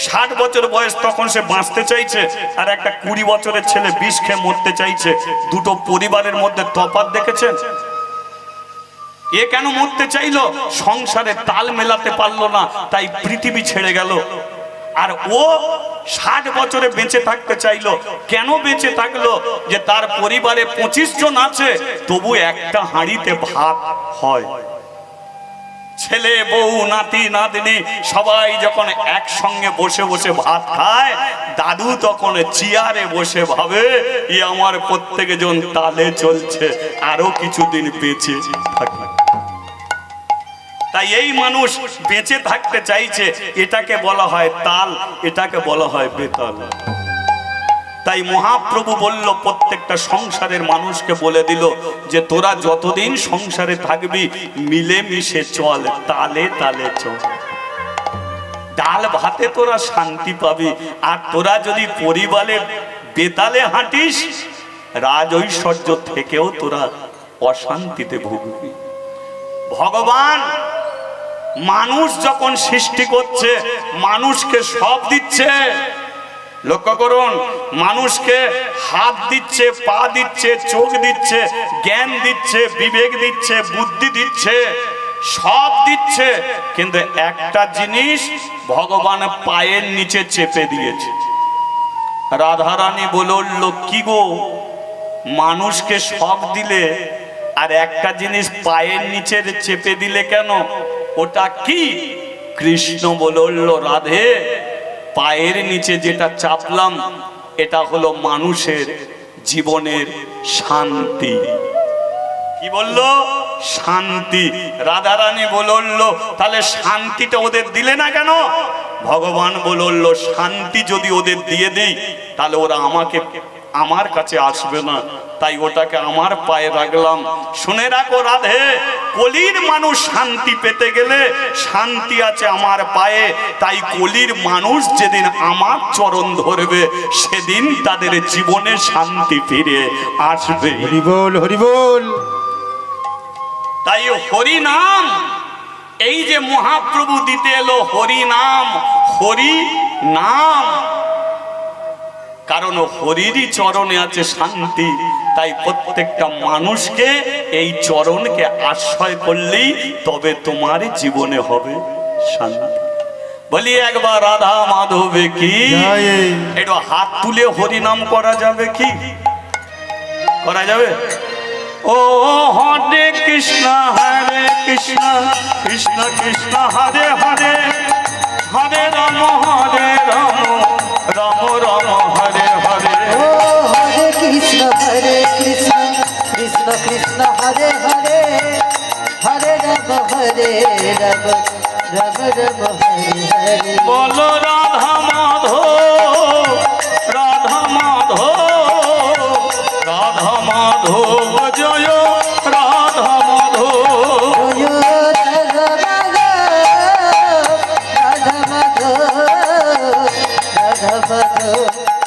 60 বছর বয়স, তখন সে বাঁচতে চাইছে, আর একটা 20 বছরের ছেলে বিষ খেয়ে মরতে চাইছে। দুটো পরিবারের মধ্যে তফাৎ দেখেছেন? এ কেন মরতে চাইলো? সংসারে তাল মেলাতে পারলো না, তাই পৃথিবী ছেড়ে গেল। আর ও 60 বছরে বেঁচে থাকতে চাইলো। কেন বেঁচে থাকলো? যে তার পরিবারে 25 জন আছে, তবু একটা হাঁড়িতে ভাত হয়। ছেলে বউ নাতি নাতনি সবাই যখন একসঙ্গে বসে বসে ভাত খায়, দাদু তখন চেয়ারে বসে ভাবে ই আমার প্রত্যেকে জন তালে চলছে, আরো কিছুদিন বেঁচে থাকবে। তাই এই মানুষ বেঁচে থাকতে চাইছে, এটাকে বলা হয় তাল, এটাকে বলা হয় বেতাল। তাই মহাপ্রভু বলল, প্রত্যেকটা সংসারের মানুষকে বলে দিল যে তোরা যতদিন সংসারে থাকবি মিলেমিশে চল, তালে তালে চল। ডাল ভাতে তোরা শান্তি পাবি, আর তোরা যদি পরিবারে বেতালে হাঁটিস, রাজ ঐশ্বর্য থেকেও তোরা অশান্তিতে ভুগবি। ভগবান মানুষ যখন সৃষ্টি করছে, মানুষকে সব দিচ্ছে। লক্ষ্য করুন, মানুষকে হাত দিচ্ছে, পা দিচ্ছে, চোখ দিচ্ছে, জ্ঞান দিচ্ছে, বিবেক দিচ্ছে, বুদ্ধি দিচ্ছে, সব দিচ্ছে, কিন্তু একটা জিনিস ভগবান পায়ের নিচে চেপে দিয়েছে। রাধারানী বলল, কি গো, মানুষকে সব দিলে আর একটা জিনিস পায়ের নিচে চেপে দিলে কেন? ওটা কি? কৃষ্ণ বলল, রাধে, পায়ের নিচে যেটা চাপলাম এটা হলো মানুষের জীবনের শান্তি। কি বললো? শান্তি। রাধারানী বলল, তাহলে শান্তিটা ওদের দিলে না কেন? ভগবান বলল, শান্তি যদি ওদের দিয়ে দিই তাহলে ওরা আমার কাছে আসবে না, তাই ওটাকে আমার পায়ে রাখলাম। শুনে রাখো রাধে, কলির মানুষ শান্তি পেতে গেলে শান্তি আছে আমার পায়ে, তাই কলির মানুষ যেদিন আমার চরণ ধরবে সেদিন তাদের জীবনে শান্তি ফিরে আসবে। হরি বল, হরি বল। তাই হরি নাম, এই যে মহাপ্রভু দিতে এলো হরি নাম, হরি নাম, কারণ হরিরই চরণে আছে শান্তি। তাই প্রত্যেকটা মানুষকে এই চরণকে আশ্রয় করলেই তবে তোমার জীবনে হবে শান্তি। বলি একবার রাধা মাধবে কি? একটু হাত তুলে হরি নাম করা যাবে কি? করা যাবে? ও হরে কৃষ্ণ হরে কৃষ্ণ, কৃষ্ণ কৃষ্ণ হরে হরে, হরে রাম হরে রাম, রাম রাম হরে হরে। ও হরে কৃষ্ণ কৃষ্ণ, কৃষ্ণ হরে হরে, হরে রাম রাম, রাম রাম হরে হরে। বলো রাধা মাধব, রাধা মাধব, রাধা মাধব জয়, রাধা মাধব।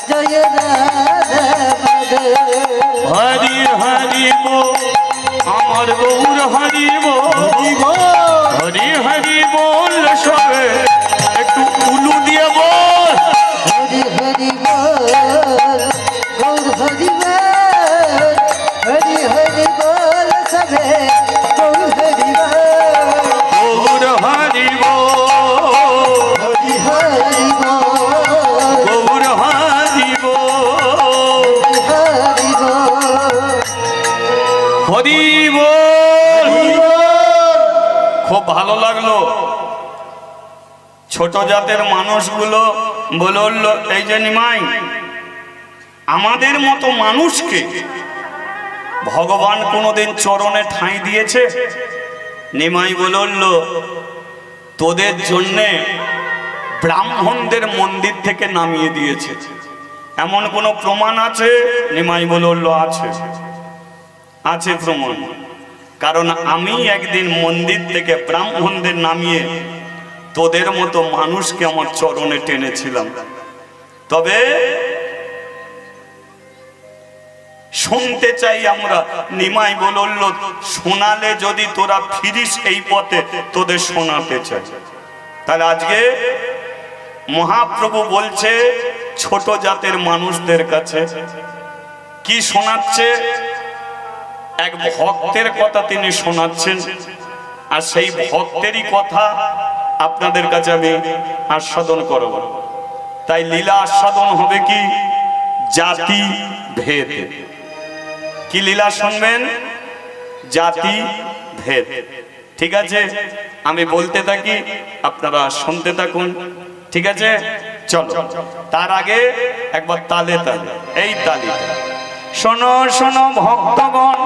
জয় রাধা মাধব, হরি হরি বল, আমার গৌর হরি বল, হরি হরি বল, সবে একটু উলু দিয়ে বল। হরি হরি বল, গৌর হরি বল, হরি হরি বল, সবে গৌর হরি বল, গৌর হরি বল, হরি হরি বল, গৌর হরি বল, হরি বল, হরি বল। খুব ভালো লাগলো। ছোট জাতের মানুষগুলো বলল, এই যে নিমাই, আমাদের মতো মানুষকে ভগবান কোনোদিন চরণে ঠাঁই দিয়েছে? নিমাই বলল, তোদের জন্যে ব্রাহ্মণদের মন্দির থেকে নামিয়ে দিয়েছে। এমন কোনো প্রমাণ আছে? নিমাই বলল, আছে, আছে প্রমাণ। কারণ আমি একদিন মন্দির থেকে ব্রাহ্মণদের নামিয়ে তোদের মতো মানুষকে আমার চরণে টেনেছিলাম। তবে শুনতে চাই আমরা। নিমাই বলল, শোনালে যদি তোরা ফিরিস এই পথে, তোদের শোনাতে চাই। তাহলে আজকে মহাপ্রভু বলছে ছোট জাতের মানুষদের কাছে কি শোনাচ্ছে? এক ভক্তের কথা তিনি শোনাচ্ছেন, আর সেই ভক্তেরই কথা আপনাদের কাছে আমি আস্বাদন করব। তাই লীলা আস্বাদন হবে কি? জাতি ভেদ। কি লীলা শুনবেন? জাতি ভেদ। ঠিক আছে, আমি বলতে থাকি, আপনারা শুনতে থাকুন। ঠিক আছে, চলো। তার আগে একবার তালে তালে, এই তালি, শোনো শোনো ভক্তগণ,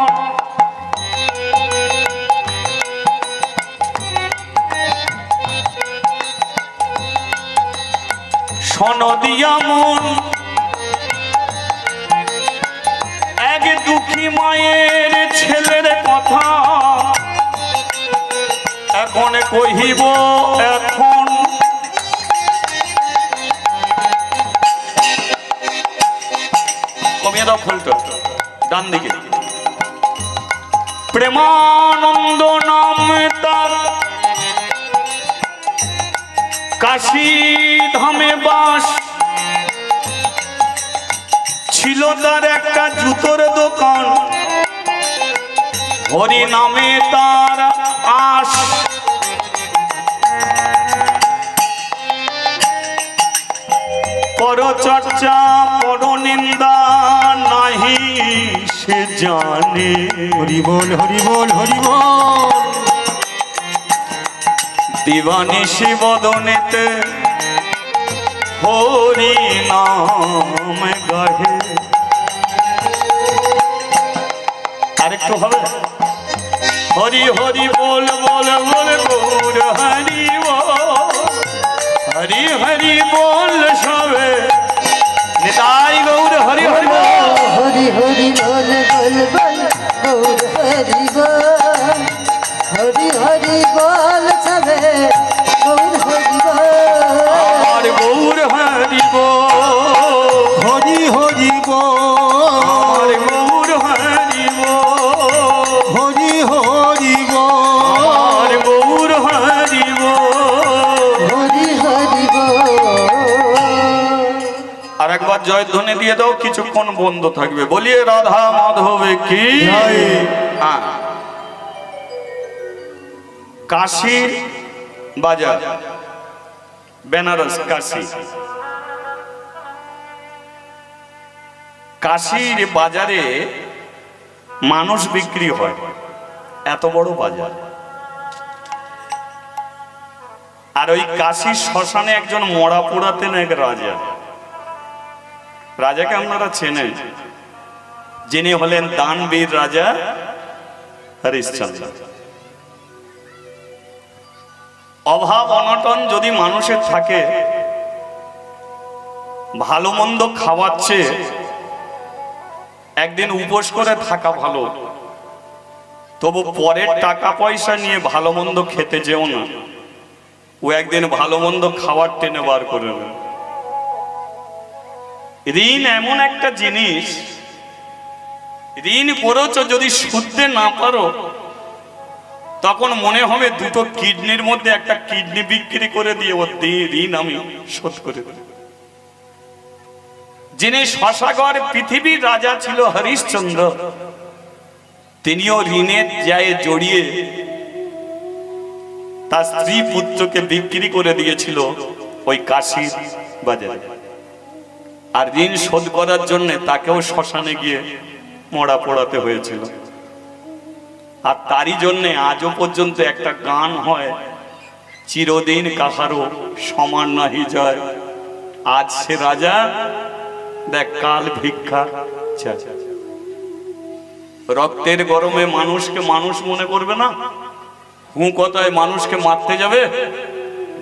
শোনো দিয়া মন, এক দুঃখী মায়ের ছেলের কথা এখন কহিব। এখন কমিয়ে দাও ফুলটা ডান দিকে। প্রেমানন্দ নাম তার, কাশী ধামে বাস, ছিল তার একটা জুতোর দোকান, হরি নামে তার আশ। পর চর্চা পর নিন্দা নাহি সে জানে। হরি বল হরি বল হরি বল। দিবানিশি বদনেতে হরি নাম গাহে। আরেকটু হবে, হরি হরি বল বল বল গৌর হরি বল, হরি হরি বল সবে নিতাই গৌর হরি হরি বল। হরি হরি বল বল বল গৌর হরি বল, হরি হরি বল সবে গৌর হরি বল। আর গৌর হরি বল, হরি হরি বল। আর গৌর হরি বল, হরি হরি বল। আর গৌর হরি বল। হরি হরি বল। আর একবার জয়ধ্বনি দিয়ে দাও, কিছুক্ষণ বন্ধ থাকবে। বলিয়ে রাধা মাধবে কি জয়। হ্যাঁ। কাশী বাজার, বেনারস কাশী, কাশীর বাজারে মানুষ বিক্রি হয়, এত বড় বাজার। আর ওই কাশীর শ্মশানে একজন মরা পোড়াতেন এক রাজা। রাজাকে আপনারা চেনেন, যিনি হলেন দানবীর রাজা হরিশ্চন্দ্র। অভাব অনটন যদি মানুষের থাকে, ভালো মন্দ খাওয়াচ্ছে, একদিন উপোস করে থাকা ভালো, তবু পরের টাকা পয়সা নিয়ে ভালো মন্দ খেতে যেও না। ও একদিন ভালো মন্দ খাওয়ার টেনে বার করে না। ঋণ এমন একটা জিনিস, ঋণ করেছো যদি শুধতে না পারো, তখন মনে হবে দুটো কিডনির মধ্যে একটা কিডনি বিক্রি করে দিয়ে ওর ঋণ আমি শোধ করে দেব। যিনি শশাগর পৃথিবীর রাজা ছিল হরিশ্চন্দ্র, তিনিও ঋণের জায়ে জড়িয়ে তার স্ত্রী পুত্রকে বিক্রি করে দিয়েছিল ওই কাশীর বাজারে। আর ঋণ শোধ করার জন্য তাকেও শ্মশানে গিয়ে মরা পোড়াতে হয়েছিল। আর তারই জন্যে আজও পর্যন্ত একটা গান হয়, চিরদিন কাহারও সমান নাহি যায়, আজ সে রাজা দেখ কাল ভিক্ষা চায়। রক্তের গরমে মানুষকে মানুষ মনে করবে না, কথায় মানুষকে মারতে যাবে।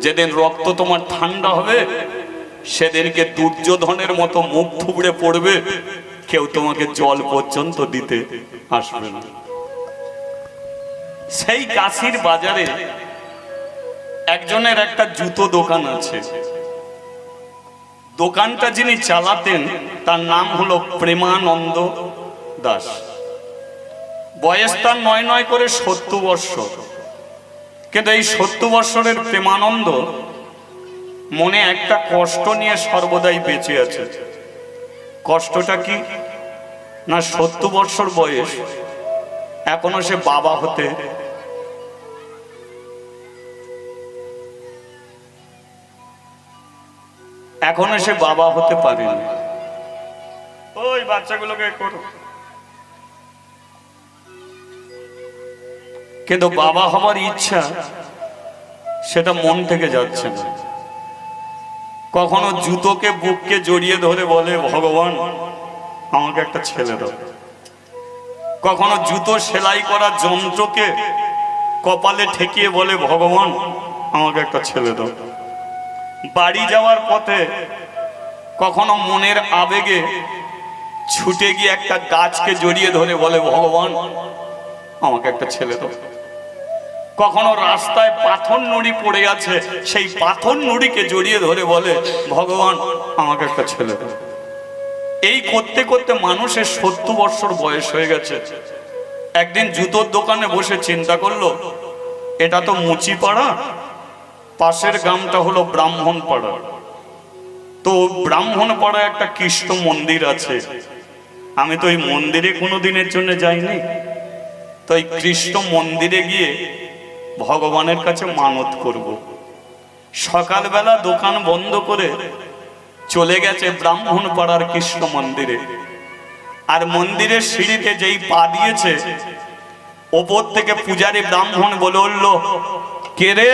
যেদিন রক্ত তোমার ঠান্ডা হবে, সেদিনকে দুর্যোধনের মতো মুখ থুবড়ে পড়বে, কেউ তোমাকে জল পর্যন্ত দিতে আসবে না। সেই কাশীর বাজারে একজনের একটা জুতো দোকান আছে। দোকানটা যিনি চালাতেন তার নাম হলো প্রেমানন্দ দাস। বয়স তার নয় নয় করে 70 বৎসর। কিন্তু এই 70 বৎসরের প্রেমানন্দ মনে একটা কষ্ট নিয়ে সর্বদাই বেঁচে আছে। কষ্টটা কি না, 70 বৎসর বয়স, এখনো সে বাবা হতে পারেনি। ওই বাচ্চাগুলোকে করো। কিন্তু বাবা হবার ইচ্ছা সেটা মন থেকে যাচ্ছে না। কখনো জুতোকে বুককে জড়িয়ে ধরে বলে ভগবান আমাকে একটা ছেলে দাও। কখনো জুতো সেলাই করা যন্ত্রকে কপালে ঠেকিয়ে বলে ভগবান আমাকে একটা ছেলে দাও। বাড়ি যাওয়ার পথে কখনো মনের আবেগে ছুটে গিয়ে একটা গাছকে জড়িয়ে ধরে বলে ভগবান আমাকে একটা ছেলে দাও। কখনো রাস্তায় পাথর নুড়ি পড়ে আছে, সেই পাথর নুড়িকে জড়িয়ে ধরে বলে ভগবান আমাকে একটা ছেলে দাও। এই করতে করতে মানুষের 70 বছর বয়স হয়ে গেছে। একদিন জুতোর দোকানে বসে চিন্তা করলো এটা তো মুচি পাড়া, পাশের গ্রামটা হলো ব্রাহ্মণ পাড়া। তো ব্রাহ্মণ পাড়ায় একটা কৃষ্ণ মন্দির আছে, আমি তো এই মন্দিরে কোনো দিনের জন্য যাইনি। তো এই কৃষ্ণ মন্দিরে গিয়ে ভগবানের কাছে মানত করব। সকালবেলা দোকান বন্ধ করে চলে গেছে ব্রাহ্মণ পাড়ার কৃষ্ণ মন্দিরে। আর মন্দিরের সিঁড়িতে যেই পা দিয়েছে, ওপর থেকে পূজারী ব্রাহ্মণ বলে উঠল কে রে?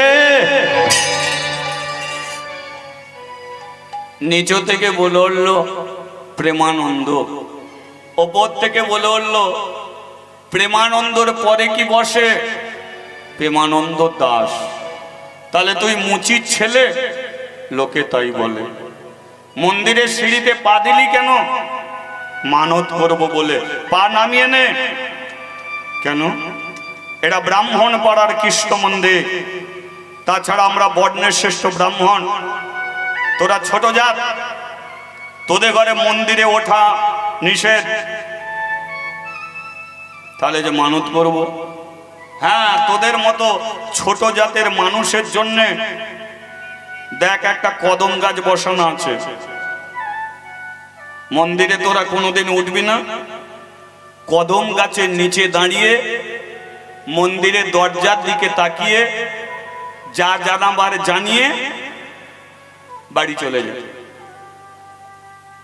নিচু থেকে বলে উঠল প্রেমানন্দ। ওপর থেকে বলে উঠল প্রেমানন্দর পরে কি বসে? প্রেমানন্দ দাস। তাহলে তুই মুচির ছেলে? লোকে তাই বলে। মন্দিরের সিঁড়িতে পা দিলি কেন? মানত করব বলে। পা নামিয়ে নে। কেন? এটা ব্রাহ্মণ পাড়ার কৃষ্ণ মন্দির, তাছাড়া আমরা বর্ণের শ্রেষ্ঠ ব্রাহ্মণ, তোরা ছোট জাত, তোদের ঘরে মন্দিরে ওঠা নিষেধ। তাহলে যে মানত করব? হ্যাঁ, তোদের মতো ছোট জাতের মানুষের জন্য দেখ একটা কদম গাছ বসানো আছে, মন্দিরে তোরা কোনোদিন উঠবি না। কদম গাছের নিচে দাঁড়িয়ে মন্দিরের দরজার দিকে তাকিয়ে যা জানাবার জানিয়ে বাড়ি চলে যায়।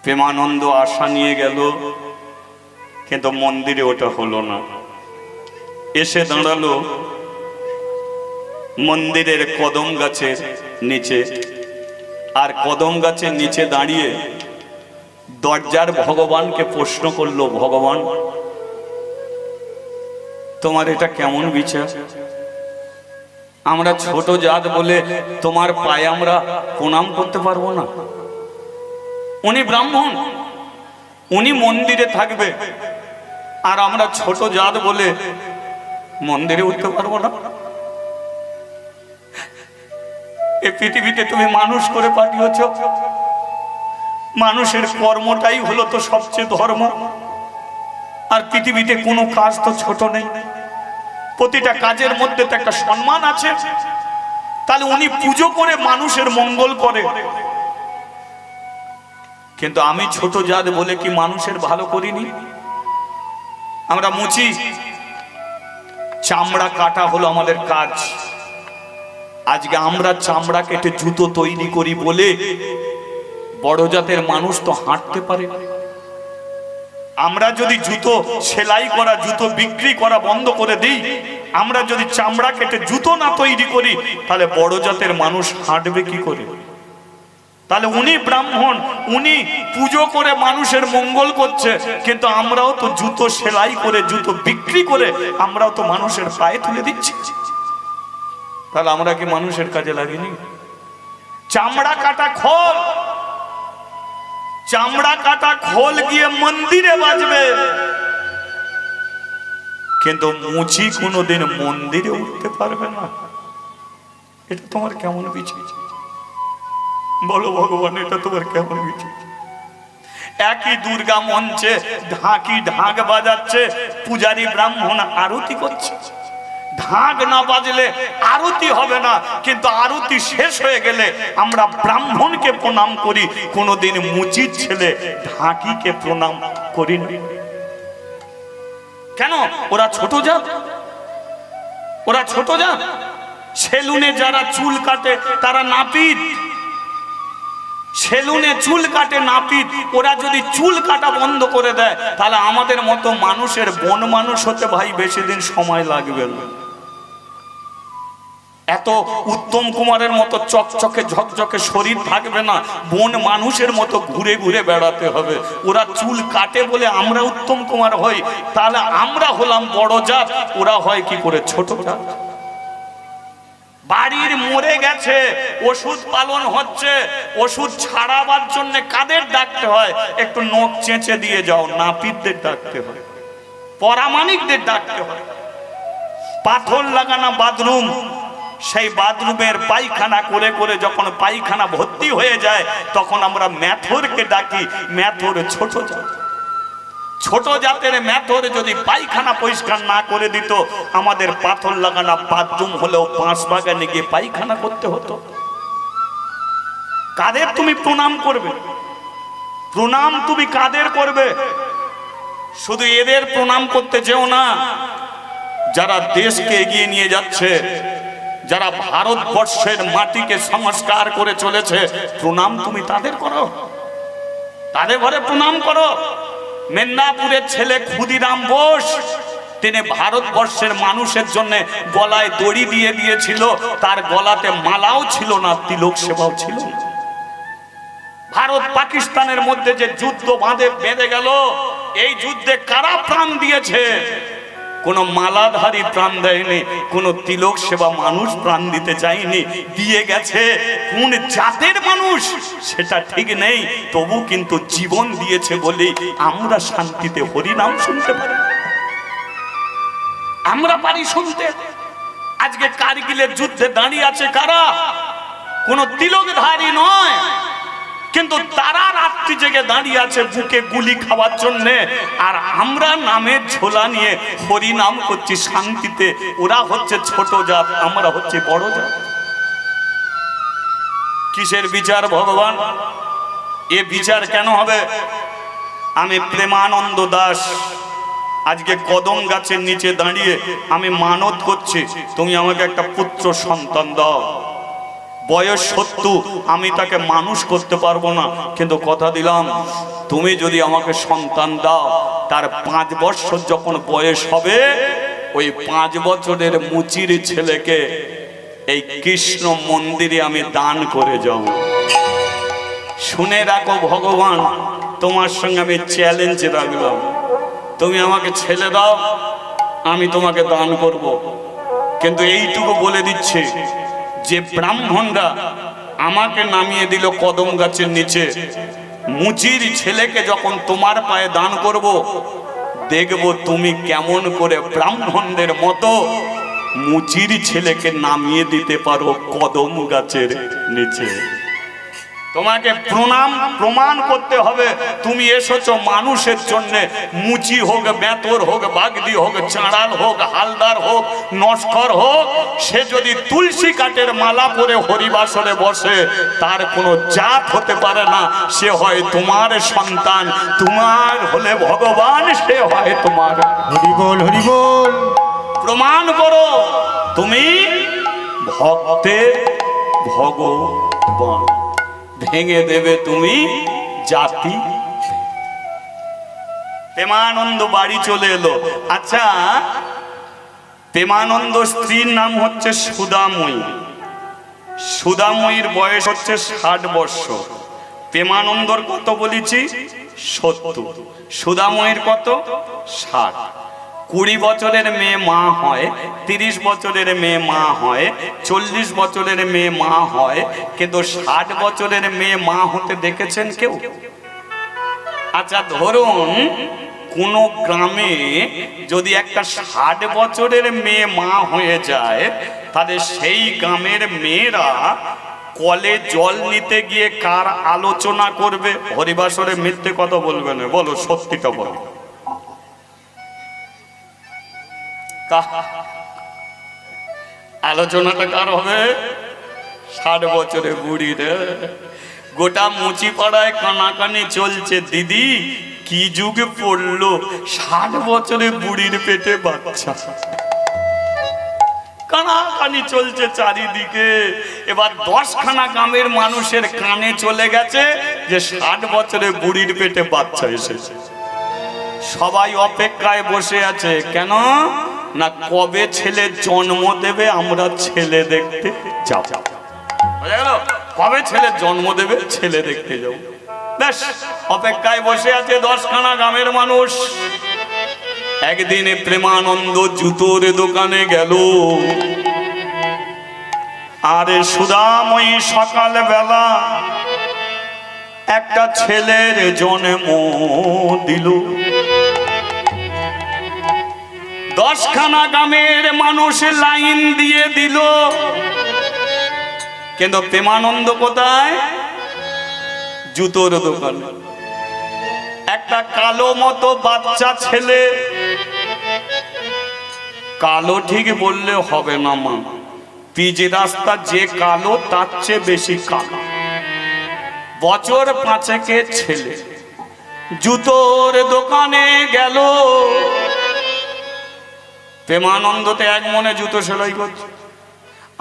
প্রেমানন্দ আশা নিয়ে গেল, কিন্তু মন্দিরে ওটা হলো না। এসে দাঁড়ালো মন্দিরের কদম গাছের নিচে, আর কদম গাছের নিচে দাঁড়িয়ে দরজার ভগবানকে প্রশ্ন করলো, ভগবান তোমার এটা কেমন বিচার? আমরা ছোট জাত বলে তোমার পায়ে আমরা প্রণাম করতে পারবো না। উনি ব্রাহ্মণ, উনি মন্দিরে থাকবে, আর আমরা ছোট জাত বলে মন্দিরে উঠতে পারবো না। এই পৃথিবীতে তুমি মানুষ করে পাঠিয়েছ, মানুষের কর্মটাই হলো তো সবচেয়ে ধর্ম। আর পৃথিবীতে কোনো কাজ তো ছোট নেই, প্রতিটা কাজের মধ্যে তো একটা সম্মান আছে। তাহলে উনি পুজো করে মানুষের মঙ্গল করে, কিন্তু আমি ছোট জাত বলে কি মানুষের ভালো করিনি? আমরা মুচি, চামড়া কাটা হলো আমাদের কাজ। আজকে আমরা চামড়া কেটে জুতো তৈরি করি বলে বড় জাতের মানুষ তো হাঁটতে পারে। আমরা যদি জুতো সেলাই করা, জুতো বিক্রি করা বন্ধ করে দিই, আমরা যদি চামড়া কেটে জুতো না তৈরি করি, তাহলে বড় জাতের মানুষ হাঁটবে কি করে? তাহলে উনি ব্রাহ্মণ, উনি পুজো করে মানুষের মঙ্গল করছে, কিন্তু আমরাও তো জুতো সেলাই করে, জুতো বিক্রি করে আমরাও তো মানুষের পায়ে তুলে দিচ্ছি। তাহলে আমরা কি মানুষের কাজে লাগিনি? চামড়া কাটা খোল, চামড়া কাটা খোল গিয়ে মন্দিরে বাজবে, কিন্তু মুচি কোনোদিন মন্দিরে উঠতে পারবে না। এটা তোমার কেমন বিচার? বলো ভগবান, এটা তোমার কেমন বিচার? একই দুর্গা মঞ্চে ঢাকি ঢাক বাজাচ্ছে, পূজারী ব্রাহ্মণ আরতি করছে। ঢাক না বাজলে আরতি হবে না, কিন্তু আরতি শেষ হয়ে গেলে আমরা ব্রাহ্মণকে প্রণাম করি, কোনোদিন মুচির ছেলে ঢাকিকে প্রণাম করি না। কেন? ওরা ছোট জাত, ওরা ছোট জাত। সেলুনে যারা চুল কাটে তারা নাপিত, সেলুনে চুল কাটে নাপিত। ওরা যদি চুল কাটা বন্ধ করে দেয়, তাহলে আমাদের মতো মানুষের বন মানুষ হতে ভাই বেশি দিন সময় লাগবে না। এত উত্তম কুমারের মতো চকচকে ঝকঝকে শরীর থাকবে না, বন মানুষের মতো ঘুরে ঘুরে বেড়াতে হবে। ওরা চুল কাটে বলে আমরা উত্তম কুমার হই, তাহলে আমরা হলাম বড় জাত, ওরা হয় কি করে ছোট জাত। বাড়ির মরে গেছে, ওষুধ পালন হচ্ছে, ওষুধ ছাড়াবার জন্য কাদের ডাকতে হয়? একটু নখ চেঁচে দিয়ে যাও, নাপিতদের ডাকতে হয়, পরামানিকদের ডাকতে হয়। পাথর লাগানো বাথরুম, সেই বাথরুমের পায়খানা করে করে যখন পায়খানা ভর্তি হয়ে যায় তখন আমরা মেথরকে ডাকি। মেথর ছোট জাত, ছোট জাতের মেথর যদি পায়খানা পরিষ্কার না করে দিত, আমাদের পাথর লাগানো বাথরুম হলেও 5 বাগানে গিয়ে পায়খানা করতে হতো। কাদের তুমি প্রণাম করবে? প্রণাম তুমি কাদের করবে? শুধু এদের প্রণাম করতে যেও না, যারা দেশকে এগিয়ে নিয়ে যাচ্ছে, যারা ভারতবর্ষের মাটিকে সংস্কার করে চলেছে, প্রণাম তুমি তাদের করো, তাদের ঘরে প্রণাম করো। মেদিনীপুরের ছেলে ক্ষুদিরাম বোস, তিনি ভারতবর্ষের মানুষের জন্য গলায় দড়ি দিয়ে দিয়েছিল, তার গলাতে মালাও ছিল না, তিলক সেবাও ছিল না। ভারত পাকিস্তানের মধ্যে যে যুদ্ধ বেঁধে গেল, এই যুদ্ধে কারা প্রাণ দিয়েছে? কোন মালাধারী প্রাণ দেয়নি, কোন তিলক সেবা মানুষ প্রাণ দিতে চায়নি। দিয়ে গেছে কোন জাতের মানুষ সেটা ঠিক নেই, তবু কিন্তু জীবন দিয়েছে বলে আমরা শান্তিতে হরিনাম শুনতে পারি, আমরা পারি শুনতে। আজকে কারগিলের যুদ্ধে দাঁড়িয়ে আছে কারা? কোন তিলকধারী নয়, কিন্তু তারা রাত্রি জেগে দাঁড়িয়ে আছে বুকে গুলি খাওয়ার জন্য, আর আমরা নামের ঝোলা নিয়ে হরি নাম করছি শান্তিতে। ওরা হচ্ছে ছোট জাত, আমরা হচ্ছে বড় জাত। কিসের বিচার ভগবান? এ বিচার কেন হবে? আমি প্রেমানন্দ দাস আজকে কদম গাছের নিচে দাঁড়িয়ে আমি মানত করছি, তুমি আমাকে একটা পুত্র সন্তান দাও। বয়স 70, আমি তাকে মানুষ করতে পারবো না, কিন্তু কথা দিলাম তুমি যদি আমাকে সন্তান দাও, তার 5 বছর যখন বয়স হবে, ওই 5 বছরের মুচির ছেলেকে এই কৃষ্ণ মন্দিরে আমি দান করে যাব। শুনে রাখো ভগবান, তোমার সঙ্গে আমি চ্যালেঞ্জ রাখলাম, তুমি আমাকে ছেলে দাও, আমি তোমাকে দান করব। কিন্তু এইটুকু বলে দিচ্ছে, যে ব্রাহ্মণরা আমাকে নামিয়ে দিল কদম গাছের নিচে, মুচির ছেলেকে যখন তোমার পায়ে দান করব, দেখব তুমি কেমন করে ব্রাহ্মণদের মতো মুচির ছেলেকে নামিয়ে দিতে পারো কদম গাছের নিচে। তোমাকে প্রমাণ করতে হবে তুমি এসেছো মানুষের জন্য। মুচি হোক, বেতর হোক, বাগদি হোক, চাঁড়াল হোক, হালদার হোক, নস্কর হোক, সে যদি তুলসী কাঠের মালা পরে হরিবাসরে বসে, তার কোনো জাত হতে পারে না। সে হয় তোমার সন্তান, তোমার হলে ভগবান, সে হয় তোমার। হরি বল হরি বল। প্রমাণ করো তুমি ভক্তের ভগবান, ভেঙে দেবে তুমি জাতি। প্রেমানন্দ বাড়ি চলে এলো। আচ্ছা, প্রেমানন্দ স্ত্রীর নাম হচ্ছে সুদাময়ী। সুদাময়ীর বয়স হচ্ছে 60 বৎসর। প্রেমানন্দর কত বলেছি? 70। সুদাময়ীর কত? 60। 20 বছরের মেয়ে মা হয়, 30 বছরের মেয়ে মা হয়, 40 বছরের মেয়ে মা হয়, কিন্তু 60 বছরের মেয়ে মা হতে দেখেছেন কেউ? আচ্ছা ধরুন কোন গ্রামে যদি একটা 60 বছরের মেয়ে মা হয়ে যায়, তাহলে সেই গ্রামের মেয়েরা কলে জল নিতে গিয়ে কার আলোচনা করবে? হরিবাসরে মিথ্যে কথা বলবে না, বলো সত্যিটা বলো। আলোচনাটা কার হবে? 60 বছরের বুড়ি রে। গোটা মুচি পাড়ায় কানাকানি চলছে, দিদি কি যুগে পড়লো, 60 বছরের বুড়ির পেটে বাচ্চা। কানাকানি চলছে চারিদিকে। এবার 10খানা গ্রামের মানুষের কানে চলে গেছে যে 60 বছরের বুড়ির পেটে বাচ্চা এসেছে। সবাই অপেক্ষায় বসে আছে। কেন? না কবে ছেলে জন্ম দেবে আমরা ছেলে দেখতে যাব। বোঝা গেল? কবে ছেলে জন্ম দেবে ছেলে দেখতে যাব। বেশ, অপেক্ষায় বসে আছে 10খানা গ্রামের মানুষ। একদিনে প্রেমানন্দ জুতোর দোকানে গেল। আরে সুদাময়ী সকাল বেলা একটা ছেলের জন্ম দিল। 10খানা গ্রামের মানুষ লাইন দিয়ে দিল, কিন্তু প্রেমানন্দ কোথায়? জুতোর দোকানে। একটা কালো মতো বাচ্চা ছেলে, কালো ঠিক বললে হবে না মা, পিচ রাস্তা যে কালো তার চেয়ে বেশি কালো, বছর 5 ছেলে জুতোর দোকানে গেল। প্রেমানন্দতে এক মনে জুতো সেলাই করছে,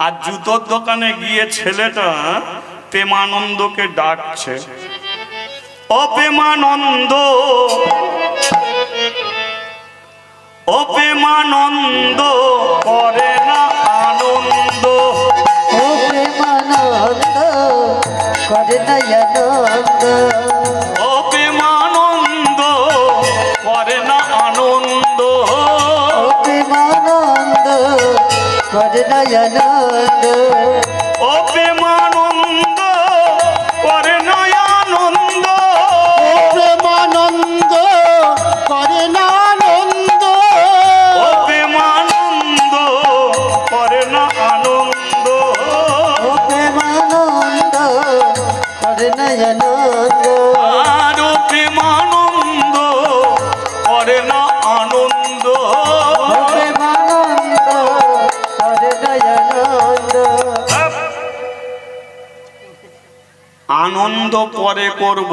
আর জুতোর দোকানে গিয়ে ছেলেটা প্রেমানন্দকে ডাকছে, ও প্রেমানন্দ, ও প্রেমানন্দ, করে না আনন্দ, ও প্রেমানন্দ, করে না আনন্দ, ও প্রেমানন্দ, করে না আনন্দ, ও প্রেমানন্দ, করে না আনন্দ, ও প্রেমানন্দ, করে না আনন্দ, ও প্রেমানন্দ করে না আনন্দ, ও প্রেমানন্দ, করে না আনন্দ, ও প্রেমানন্দ, করে না আনন্দ, আর ও প্রেমানন্দ, করে না আনন্দ। ও প্রেমানন্দ, করে না আনন্দ। আনন্দ পরে করব,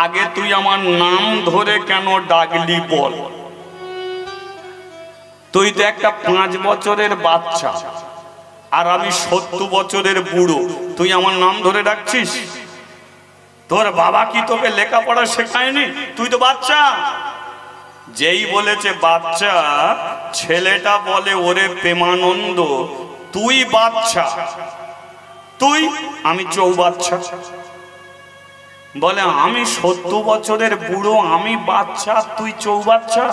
আগে তুই আমার নাম ধরে কেন ডাকলি বল? তুই তো একটা 5 বছরের বাচ্চা আর আমি 70 বছরের বুড়ো, তুই আমার নাম ধরে ডাকছিস? তোর বাবা কি তোকে লেখাপড়া শেখায়নি? তুই তো বাচ্চা। যেই বলেছে বাচ্চা, ছেলেটা বলে ওরে প্রেমানন্দ তুই বাচ্চা, তুই, আমি চৌবাচ্চা। বলে আমি 70 বছরের বুড়ো, আমি বাচ্চা, তুই চৌবাচ্চা,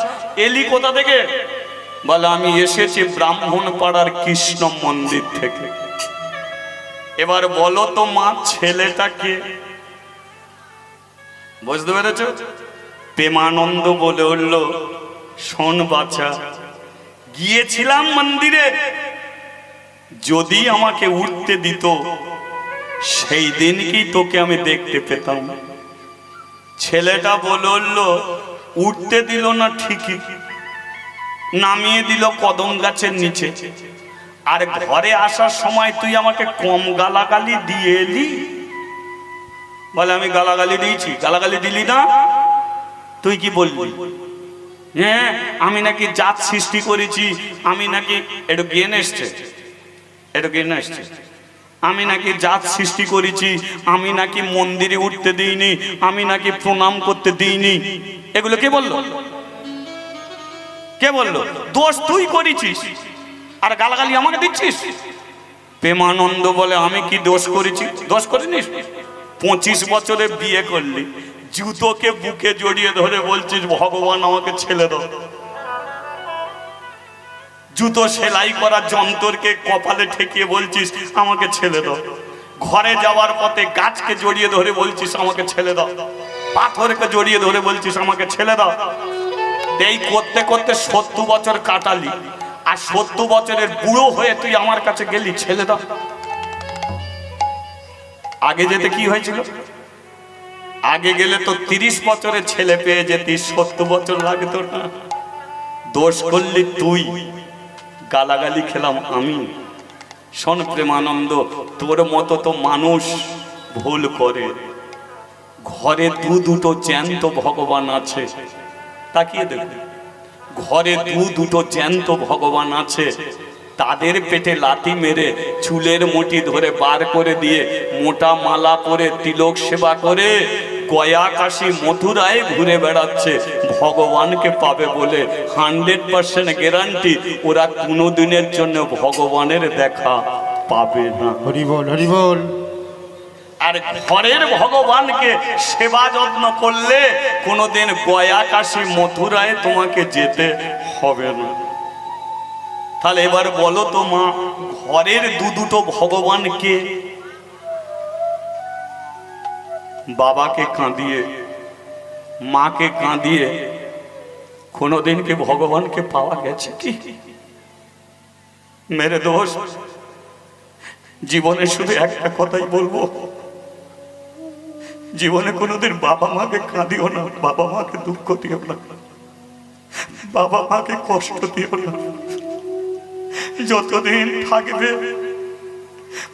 এলি কোথা থেকে? বলে আমি এসেছি ব্রাহ্মণ পাড়ার কৃষ্ণ মন্দির থেকে। এবার বলো তো মা, ছেলেটাকে বুঝতে পেরেছ? প্রেমানন্দ বলে উঠল, শোন বাচ্চা, গিয়েছিলাম মন্দিরে, যদি আমাকে উঠতে দিত সেই দিনকেই তোকে আমি দেখতে পেতাম। ছেলেটা বলল, উঠতে দিল না ঠিকই, নামিয়ে দিল কদম গাছের নিচে, আর ঘরে আসার সময় তুই আমাকে কম গালাগালি দিয়ে এলি? বলে আমি গালাগালি দিয়েছি? গালাগালি দিলি না, তুই কি বললি? হ্যাঁ, আমি নাকি জাত সৃষ্টি করেছি, আমি নাকি, একটু জ্ঞান এসছে, একটু জ্ঞান এসছে, আমি নাকি জাত সৃষ্টি করেছি, আমি নাকি মন্দিরে উঠতে দিইনি, আমি নাকি প্রণাম করতে দিইনি। এগুলো কে বললো? কে বললো? দোষ তুই করেছিস আর গালাগালি আমাকে দিচ্ছিস। প্রেমানন্দ বলে আমি কি দোষ করেছি? দোষ করিনিস। 25 বছরে বিয়ে করলি, জুতোকে বুকে জড়িয়ে ধরে বলছিস ভগবান আমাকে ছেলে দাও। জুতো সেলাই করা যন্ত্রকে কপালে ঠেকিয়ে বলছিস আমাকে ছেলে দাও। ঘরে যাওয়ার পথে গাছকে জড়িয়ে ধরে বলছিস আমাকে ছেলে দাও। পাথরকে জড়িয়ে ধরে বলছিস আমাকে ছেলে দাও। এই করতে করতে 70 বছর কাটালি, আর 70 বছরের বুড়ো হয়ে তুই আমার কাছে গেলি ছেলে দাও। আগে যেতে কি হয়েছিল? আগে গেলে তো 30 বছরের ছেলে পেয়ে যেতি, 70 বছর লাগতো না। দোষ করলি তুই, গালাগালি খেলাম আমি। শোন প্রেমানন্দ, তোর মতো তো মানুষ ভুল করে। ঘরে দুটো জ্যান্ত ভগবান আছে, তাকিয়ে দেখবে, ঘরে দুটো জ্যান্ত ভগবান আছে। তাদের পেটে লাথি মেরে চুলের মুঠি ধরে বার করে দিয়ে মোটা মালা পরে তিলক সেবা করে গয়া কাশী মথুরায় ঘুরে বেড়াচ্ছে ভগবানকে পাবে বলে 100% গ্যারান্টি ওরা কোনোদিনের জন্য ভগবানের দেখা পাবে না। হরি বল, হরি বল। আর ঘরের ভগবানকে সেবা যত্ন করলে কোনোদিন গয়া কাশী মথুরায় তোমাকে যেতে হবে না। তাহলে এবার বলো তো মা, ঘরের দুটো ভগবানকে, বাবাকে কাঁদিয়ে মাকে কাঁদিয়ে কোনোদিন কি ভগবানকে পাওয়া গেছে কি? মেরে দোষ, জীবনে শুধু একটা কথাই বলবো, জীবনে কোনোদিন বাবা মাকে কাঁদিও না, বাবা মাকে দুঃখ দিও না, বাবা মাকে কষ্ট দিও না। যতদিন থাকবে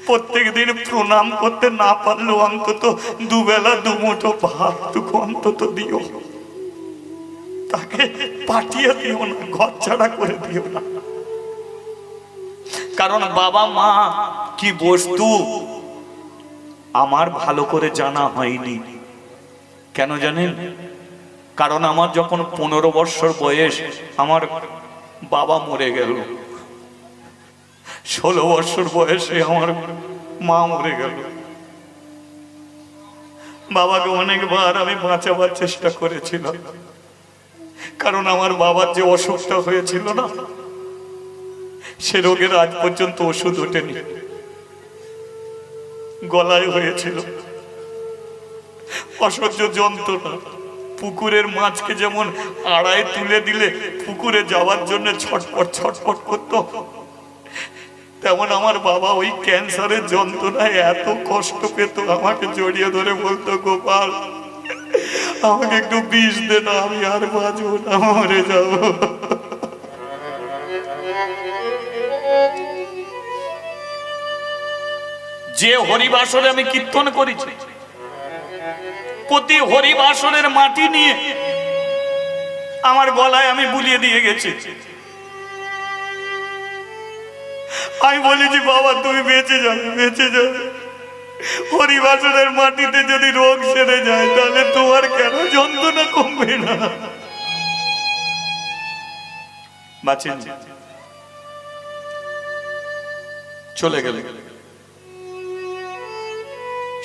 প্রত্যেক দিন প্রণাম করতে না পারলেও অন্তত দুবেলা দুমুঠো ভাতটুকু অন্তত দিও, তাকে পাঠিয়ে দিও না, ঘর ছাড়া করে দিও না। কারণ বাবা মা কি বস্তু আমার ভালো করে জানা হয়নি। কেন জানেন? কারণ আমার যখন 15 বছর বয়স আমার বাবা মরে গেল, 16 বছর বয়সে আমার মা মরে গেল। বাবাকে অনেকবার আমি বাঁচাবার চেষ্টা করেছিলাম, কারণ আমার বাবার যে অসুখটা হয়েছিল না, সে রোগের আজ পর্যন্ত ওষুধ ওঠেনি। গলায় হয়েছিল অসহ্য যন্ত্রণা। পুকুরের মাছকে যেমন আড়ায় তুলে দিলে পুকুরে যাওয়ার জন্য ছটপট ছটপট করতো, তেমন আমার বাবা ওই ক্যান্সারের যন্ত্রণায় এত কষ্ট পেত, আমাকে জড়িয়ে ধরে বলতো, গোপাল আমাকে একটু বিষ দে না, আমি আর বাঁচবো না, মরে যাবো। যে হরিবাসরে আমি কীর্তন করেছি, প্রতি হরিবাসরের মাটি নিয়ে আমার গলায় আমি বুলিয়ে দিয়ে গেছি। আমি বলেছি, বাবা তুমি বেঁচে যাবে, বেঁচে যাবে। হরিবাসরের মাটিতে যদি রোগ সেরে যায় তাহলে তোমার কেন যন্ত্রণা কমবে না? বাঁচেন, চলে গেলে,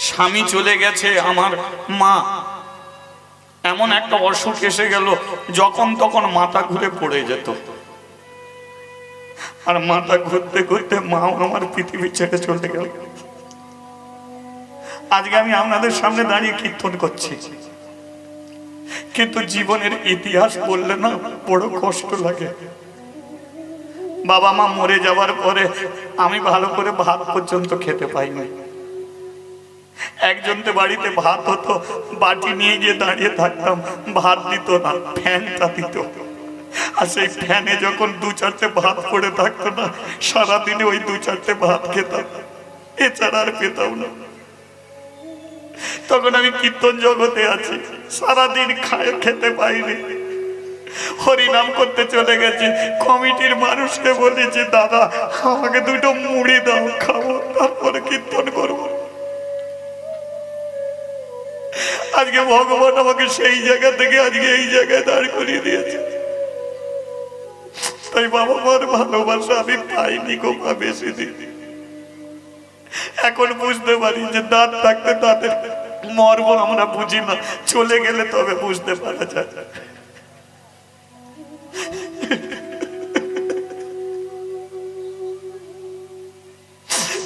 স্বামী চলে গেছে, আমার মা এমন একটা অসুখ এসে গেল যখন তখন মাথা ঘুরে পড়ে যেত, আর মাথা ঘুরতে ঘুরতে মাও আমার পৃথিবী ছেড়ে চলে গেল। আজকে আমি আপনাদের সামনে দাঁড়িয়ে কীর্তন করছি, কিন্তু জীবনের ইতিহাস বললে না বড় কষ্ট লাগে। বাবা মা মরে যাওয়ার পরে আমি ভালো করে ভাত পর্যন্ত খেতে পাইনি। একজনতে বাড়িতে ভাত হতো, বাটি নিয়ে গিয়ে দাঁড়িয়ে থাকতাম, ভাত দিত না, ফ্যানটা দিত। আর সেই ফ্যানে যখন 2-4টে ভাত পড়ে থাকতো না, সারাদিনে ওই 2-4টে ভাত খেতাম, এছাড়া আর পেতাম না। তখন আমি কীর্তন জগতে আছি, সারাদিন খেতে পাইনি, হরিনাম করতে চলে গেছি। কমিটির মানুষকে বলেছি, দাদা আমাকে 2টো মুড়ি দাও, খাবো, তারপরে কীর্তন করবো। আজকে ভগবান আমাকে সেই জায়গা থেকে আজকে এই জায়গায় দাঁড় করিয়ে দিয়েছে। তাই বাবা মার ভালোবাসা আমি পাইনি গো মা বেশি দিন। এখন বুঝতে পারি যে দাঁত থাকতে দাঁতের মর্ম আমরা বুঝি না, চলে গেলে তবে বুঝতে পারা যায়।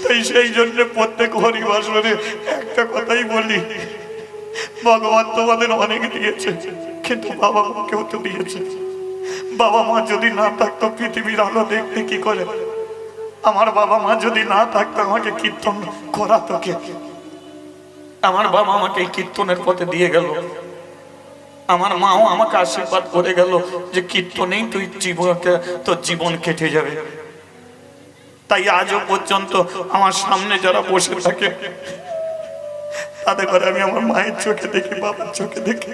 তাই সেই জন্য প্রত্যেক হরিবাসরে একটা কথাই বলি, ভগবান তোমাদের অনেক দিয়েছে, কিন্তু বাবা মাকেও তো দিয়েছে। বাবা মা যদি না থাকতো পৃথিবীর আলো দেখতে কি করে? আমার বাবা মা যদি না থাকতো আমাকে কীর্তন করাতো কে? আমার বাবা আমাকে এই কীর্তনের পথে দিয়ে গেল, আমার মাও আমাকে আশীর্বাদ করে গেল যে কীর্তনেই তুই তোর জীবন কেটে যাবে। তাই আজও পর্যন্ত আমার সামনে যারা বসে থাকে তাদের ঘরে আমি আমার মায়ের চোখে দেখি, বাবার চোখে দেখি।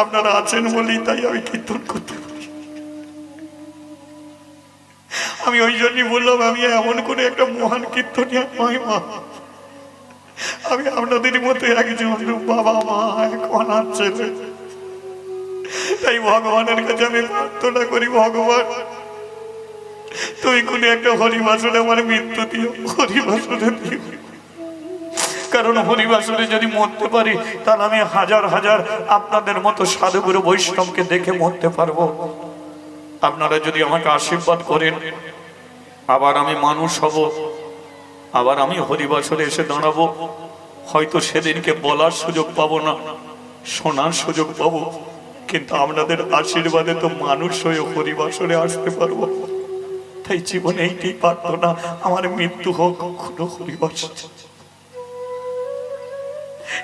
আপনারা আছেন বলেই তাই আমি কীর্তন করতে পারি। আমি ওই জন্যই বললাম, আমি এমন করে একটা মহান কীর্তনিয়া নয় মা, আমি আপনাদের মতো একজন বাবা মা, এক অনাথ ছেলে। তাই ভগবানের কাছে আমি প্রার্থনা করি, ভগবান তুমি কোন একটা হরিবাসনে আমার মৃত্যু দিও, হরিবাসনে দিও। কারণ হরিবাসনে যদি মরতে পারি তাহলে আমি হাজার হাজার আপনাদের মতো সাধুগুরু বৈষ্ণবকে দেখে মরতে পারবো। আপনারা যদি আমাকে আশীর্বাদ করেন, আবার আমি মানুষ হব, আবার আমি হরিবাসনে এসে দাঁড়াবো। হয়তো সেদিনকে বলার সুযোগ পাবো না, শোনার সুযোগ পাবো, কিন্তু আপনাদের আশীর্বাদে তো মানুষ হয়ে হরিবাসনে আসতে পারবো। তাই জীবনে এইটাই প্রার্থনা, আমার মৃত্যু হোক কখনো হরিবাসনে।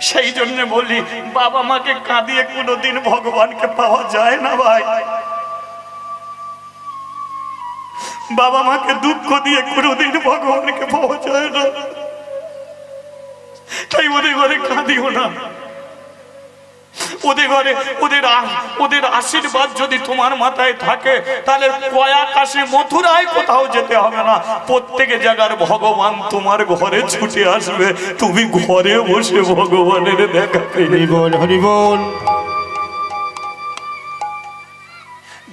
সেই জন্য বলি, বাবা মাকে কাঁদিয়ে কোনোদিন ভগবানকে পাওয়া যায় না ভাই। বাবা মাকে দুঃখ দিয়ে কোনোদিন ভগবানকে পাওয়া যায় না। তাই ওদের ঘরে কাঁদিও না, ওদের ঘরে ওদের আশীর্বাদ যদি তোমার মাথায় থাকে তাহলে কয়াকাশি মথুরায় কোথাও যেতে হবে না, প্রত্যেক জায়গার ভগবান তোমার ঘরে ছুটে আসবে, তুমি ঘরে বসে ভগবানের দেখা পেয়ে হরি বল, হরি বল।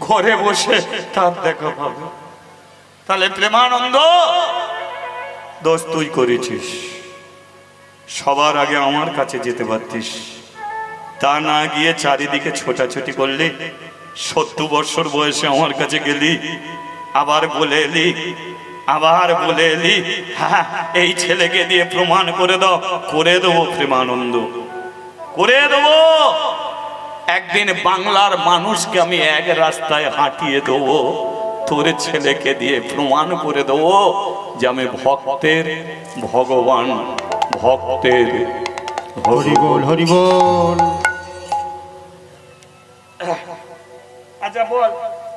ঘরে বসে তার দেখা পাবে। তাহলে প্রেমানন্দ, দোষ তুই করেছিস, সবার আগে আমার কাছে যেতে পারতিস, তা না গিয়ে চারিদিকে ছোটাছুটি করলি। 70 বছর বয়সে আমার কাছে গেলি, আবার বলে এলি, আবার বলে এলি হ্যাঁ এই ছেলেকে দিয়ে প্রমাণ করে দাও। করে দেবো প্রেমানন্দ, করে দেবো। একদিন বাংলার মানুষকে আমি এক রাস্তায় হাঁটিয়ে দেবো, তোর ছেলেকে দিয়ে প্রমাণ করে দেবো যে আমি ভক্তের ভগবান, ভক্তের হরি বল, হরি বল। আচ্ছা বল,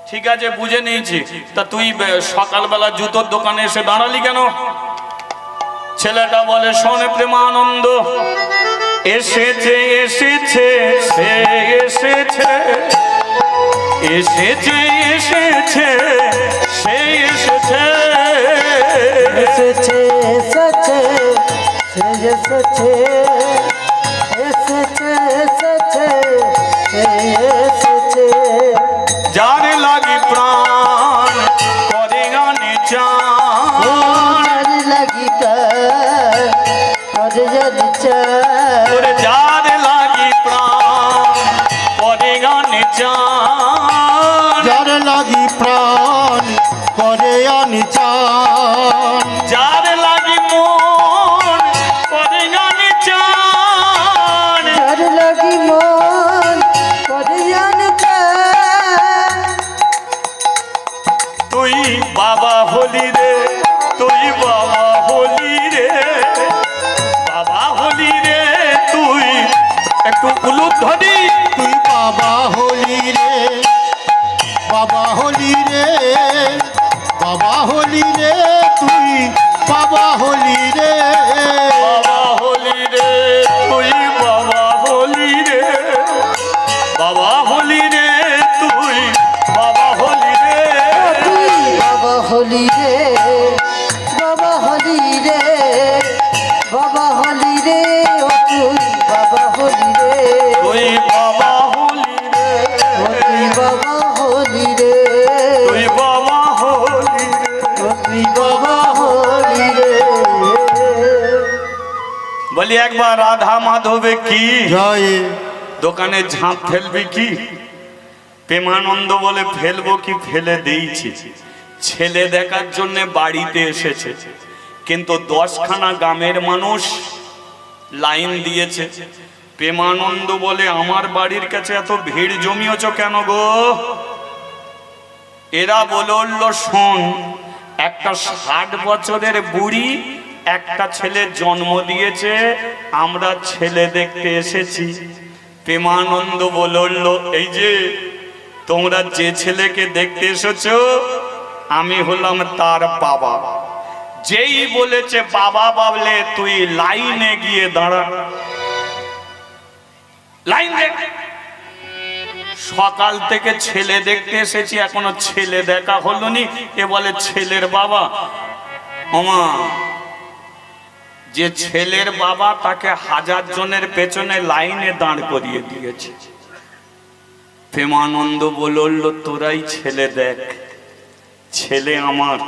ঠিক আছে বুঝে নিয়েছি। তা তুই সকালবেলা জুতোর দোকানে এসে দাঁড়ালি কেন? ছেলেটা বলে, শোনে প্রেমানন্দ, এসেছে এসেছে সে এসেছে, এসেছে এসেছে সে এসেছে, এসেছে এসেছে সে এসেছে, এসেছে এসেছে সে এসেছে। যার লাগি প্রাণ করে গানে চান, যার লাগি প্রাণ করে জানি চান, ওরে যার লাগি প্রাণ করে গানে চান, যার লাগি প্রাণ করে আনিচান, যার লাগি মন করে গানে চান, যার লাগি মন করে জানি চান। তুই বাবা হলি রে, তুই বাবা হলি রে, বাবা হলি রে তুই। একটু উলুধ্বনি। তুই বাবা হলি রে, বাবা হলি রে, বাবা হলি রে, তুই বাবা হলি রে, বাবা হলি রে তুই, বাবা হলি রে, বাবা হলি রে তুই, বাবা হলি রে, তুই বাবা হলি রে, বাবা হলি রে, বাবা হলি রে, ও তুই বাবা হলি রে, তুই বাবা হলি রে, ও তুই বাবা হলি রে, তুই বাবা হলি রে। ও তুই বাবা হলি রে। বলি একবার রাধা মাধবে কি জয়। দোকানে ঝাঁপ ফেলবি কি? প্রেমানন্দ বলে, ফেলবো কি, ফেলে দিয়েছি। ছেলে দেখার জন্য বাড়িতে এসেছে, কিন্তু 10খানা গ্রামের মানুষ লাইন দিয়েছে। প্রেমানন্দ বলে, আমার বাড়ির কাছে এত ভিড় জমিয়েছ কেন গো? এরা বলল, শোন, একটা 60 বছরের বুড়ি একটা ছেলের জন্ম দিয়েছে, আমরা ছেলে দেখতে এসেছি। প্রেমানন্দ বলল, এই যে তোমরা যে ছেলেকে দেখতে এসেছো আমি হলাম তার বাবা। যেই বলেছে বাবা বলে, তুই লাইনে গিয়ে দাঁড়া, লাইন দে। সকাল থেকে ছেলে দেখতে এসেছি, এখনো ছেলে দেখা হলো নি। এ বলে ছেলের বাবা। ওমা, যে ছেলের বাবা তাকে 1000 জনের পেছনে লাইনে দাঁড় করিয়ে দিয়েছে। প্রেমানন্দ বলল, তোরাই ছেলে দেখ, ছেলে আমার,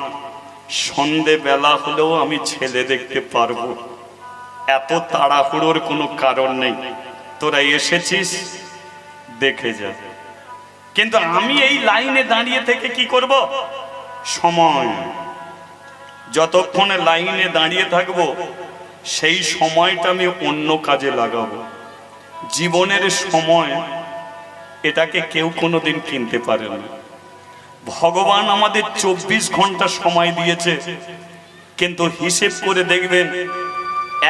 সন্ধে বেলা হলেও আমি ছেলে দেখতে পারবো, এত তাড়াহুড়োর কোনো কারণ নেই, তোরা এসেছিস দেখে যা। কিন্তু আমি এই লাইনে দাঁড়িয়ে থেকে কি করব? সময়, যতক্ষণে লাইনে দাঁড়িয়ে থাকবো সেই সময়টা আমি অন্য কাজে লাগাবো। জীবনের সময় এটাকে কেউ কোনোদিন কিনতে পারে না। ভগবান আমাদের 24 ঘন্টা সময় দিয়েছে, কিন্তু হিসেব করে দেখবেন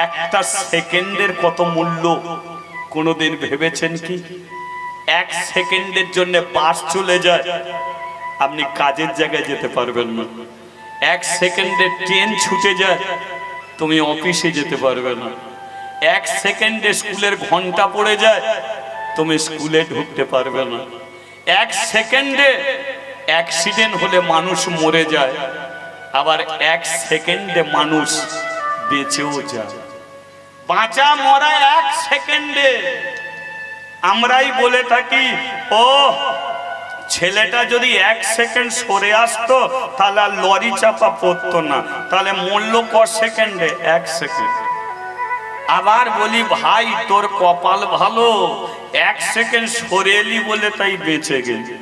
একটা সেকেন্ডের কত মূল্য কোনোদিন ভেবেছেন কি? 1 সেকেন্ডের জন্য বাস চলে যায়, আপনি কাজের জায়গায় যেতে পারবেন না। 1 সেকেন্ডে ট্রেন ছুটে যায়, তুমি অফিসে যেতে পারবে না। 1 সেকেন্ডে স্কুলের ঘন্টা পড়ে যায়, তুমি স্কুলে ঢুকতে পারবে না। 1 সেকেন্ডে অ্যাক্সিডেন্ট হলে মানুষ মরে যায়, আবার 1 সেকেন্ডে মানুষ বেঁচেও যায়। বাঁচা মরা 1 সেকেন্ডে। আমরাই বলে থাকি, ও ছেলেটা যদি 1 সেকেন্ড সরে আসতো তাহলে আর লরি চাপা পড়তো না, তাহলে মরল ক সেকেন্ডে? 1 সেকেন্ড। আবার বলি, ভাই তোর কপাল ভালো, 1 সেকেন্ড সরে এলি বলে তাই বেঁচে গেলি।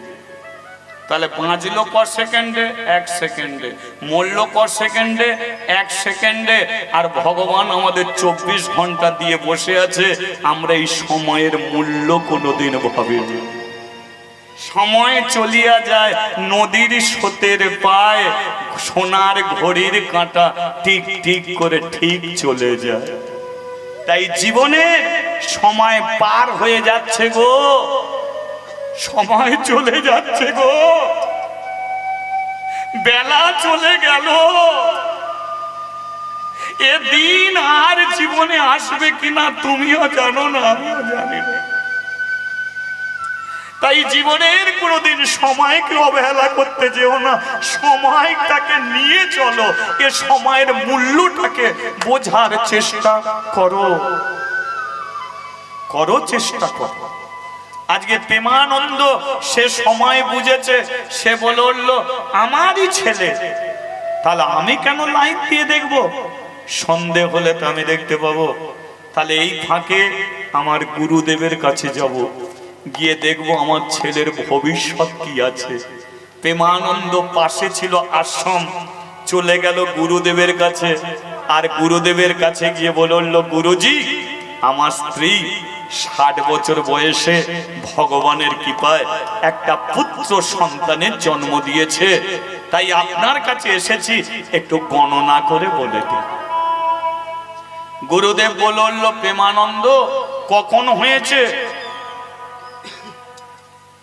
তাহলে বাঁচলো ক সেকেন্ডে? 1 সেকেন্ডে। মরল ক সেকেন্ডে? 1 সেকেন্ডে। আর ভগবান আমাদের 24 ঘন্টা দিয়ে বসে আছে, আমরা এই সময়ের মূল্য কোনোদিন ভাবিনি। সময় চলিয়া যায় নদীর স্রোতের পায়, সোনার ঘড়ির কাঁটা টিক টিক করে ঠিক চলে যায়। তাই জীবনে সময় পার হয়ে যাচ্ছে গো, সময় চলে যাচ্ছে গো, বেলা চলে গেল। এ দিন আর জীবনে আসবে কিনা তুমিও জানো না, আমিও জানি না। তাই জীবনের কোনোদিন সময়কে অবহেলা করতে যেও না, সময়টাকে নিয়ে চলো, এ সময়ের মূল্যটাকে বোঝার চেষ্টা করো, চেষ্টা করো। আজকে প্রেমানন্দ সে সময় বুঝেছে, সে বলল আমারই ছেলে, তাহলে আমি কেন লাইন দিয়ে দেখবো? সন্দেহ হলে তো আমি দেখতে পাবো। তাহলে এই ফাঁকে আমার গুরুদেবের কাছে যাব, গিয়ে দেখবো আমার ছেলের ভবিষ্যৎ কি আছে। প্রেমানন্দ পাশে ছিল আশ্রম, চলে গেল গুরুদেবের কাছে, আর গুরুদেবের কাছে গিয়ে বলল, গুরুজি আমার স্ত্রী 60 বছর বয়সে ভগবানের কৃপায় একটা পুত্র সন্তানের জন্ম দিয়েছে, তাই আপনার কাছে এসেছি, একটু গণনা করে বলে দিন। গুরুদেব বলল, প্রেমানন্দ কখন হয়েছে?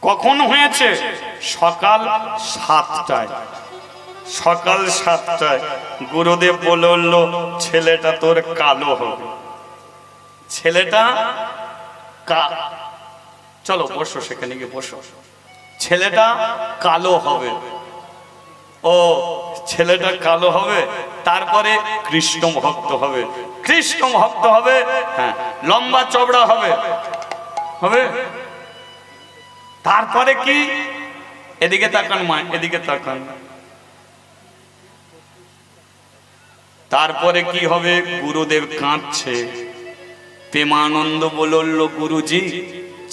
কখন হয়েছে? সকাল 7টায়। সকাল 7টায়। গুরুদেব বলল, ছেলেটা তোর কালো হবে। ছেলেটা চলো বসো, সেখানে গিয়ে বসো। ছেলেটা কালো হবে। ও ছেলেটা কালো হবে, তারপরে কৃষ্ণ ভক্ত হবে। কৃষ্ণ ভক্ত হবে, হ্যাঁ, লম্বা চওড়া হবে, হবে। তারপরে কি? এদিকে তাকান মা, এদিকে তাকান। তারপরে কি হবে? গুরুদেব কাঁদছে। প্রেমানন্দ বলল, গুরুজি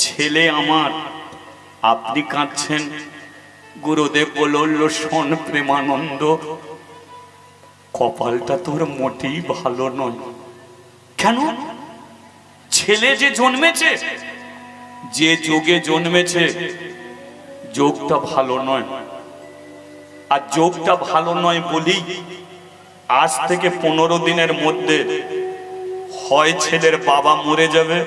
ছেলে আমার, আপনি কাঁদছেন? গুরুদেব বলল, শোন প্রেমানন্দ, কপালটা তোর মোটেই ভালো নয়। কেন? ছেলে যে জন্মেছে, যে যোগে জন্মেছে, যোগটা ভালো নয়। আর যোগটা ভালো নয় বলি আজ থেকে 15 দিনের মধ্যে হয় ছেলের বাবা মরে যাবে,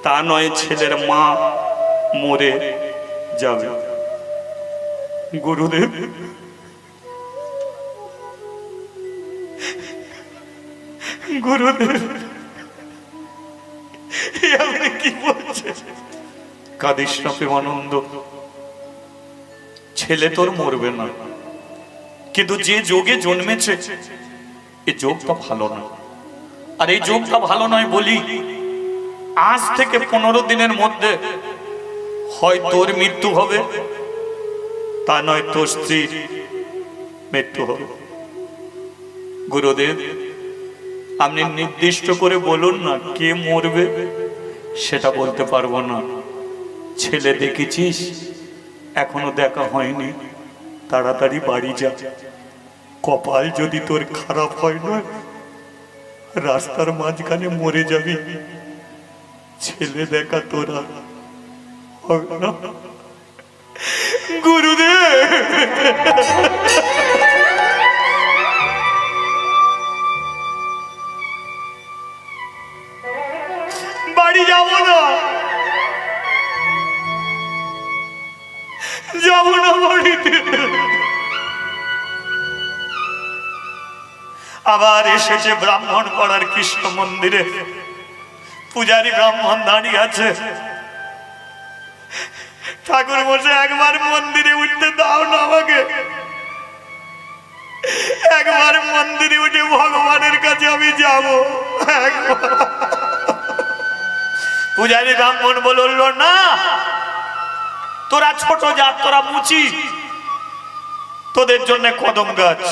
তা নয় ছেলের মা মরে যাবে। গুরুদেব গুরুদেব আপনি কি বলছেন? কাঁদিস না প্রেমানন্দ, ছেলে তোর মরবে না, কিন্তু যে যোগে জন্মেছে এই যোগটা ভালো না। আর এই যোগটা ভালো নয় বলি আজ থেকে 15 দিনের মধ্যে হয় তোর মৃত্যু হবে, তা নয় তোর স্ত্রীর মৃত্যু হবে। গুরুদেব, আপনি নির্দিষ্ট করে বলুন না কে মরবে। সেটা বলতে পারবো না। ছেলে দেখেছিস? এখনো দেখা হয়নি, তাড়াতাড়ি বাড়ি যা। কপাল যদি তোর খারাপ হয় না, রাস্তার মাঝখানে মরে যাবি। ছেলে দেখা তোরা হবে না। গুরুদেব, বাড়ি যাবো না, যাবো না বাড়িতে। আবার এসেছে ব্রাহ্মণ পাড়ার কৃষ্ণ মন্দিরে। পূজারী ব্রাহ্মণ দাঁড়িয়ে আছে। ঠাকুর বসে একবার মন্দিরে উঠতে দাও না আমাকে, একবার মন্দিরে উঠে ভগবানের কাছে আমি যাব। পূজারী ব্রাহ্মণ বলল, না, তোরা ছোট জাত, তোরা মুচি, তোদের জন্য কদম গাছ।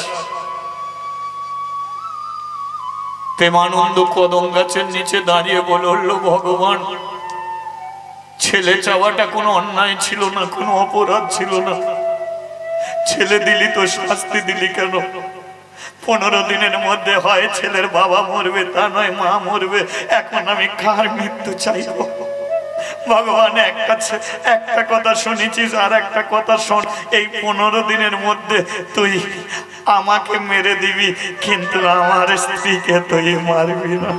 প্রেমানন্দ কদম গাছের নিচে দাঁড়িয়ে বলল, ভগবান, ছেলে চাওয়াটা কোনো অন্যায় ছিল না, কোনো অপরাধ ছিল না। ছেলে দিলি তো শাস্তি দিলি কেন? 15 দিনের মধ্যে হয় ছেলের বাবা মরবে, তা নয় মা মরবে। এখন আমি কার মৃত্যু চাইব? ভগবান, একটা কথা শুনেছিস, আর একটা কথা শোন। এই 15 দিনের মধ্যে তুই আমাকে মেরে দিবি, কিন্তু আমার স্ত্রীকে তুই মারবি না।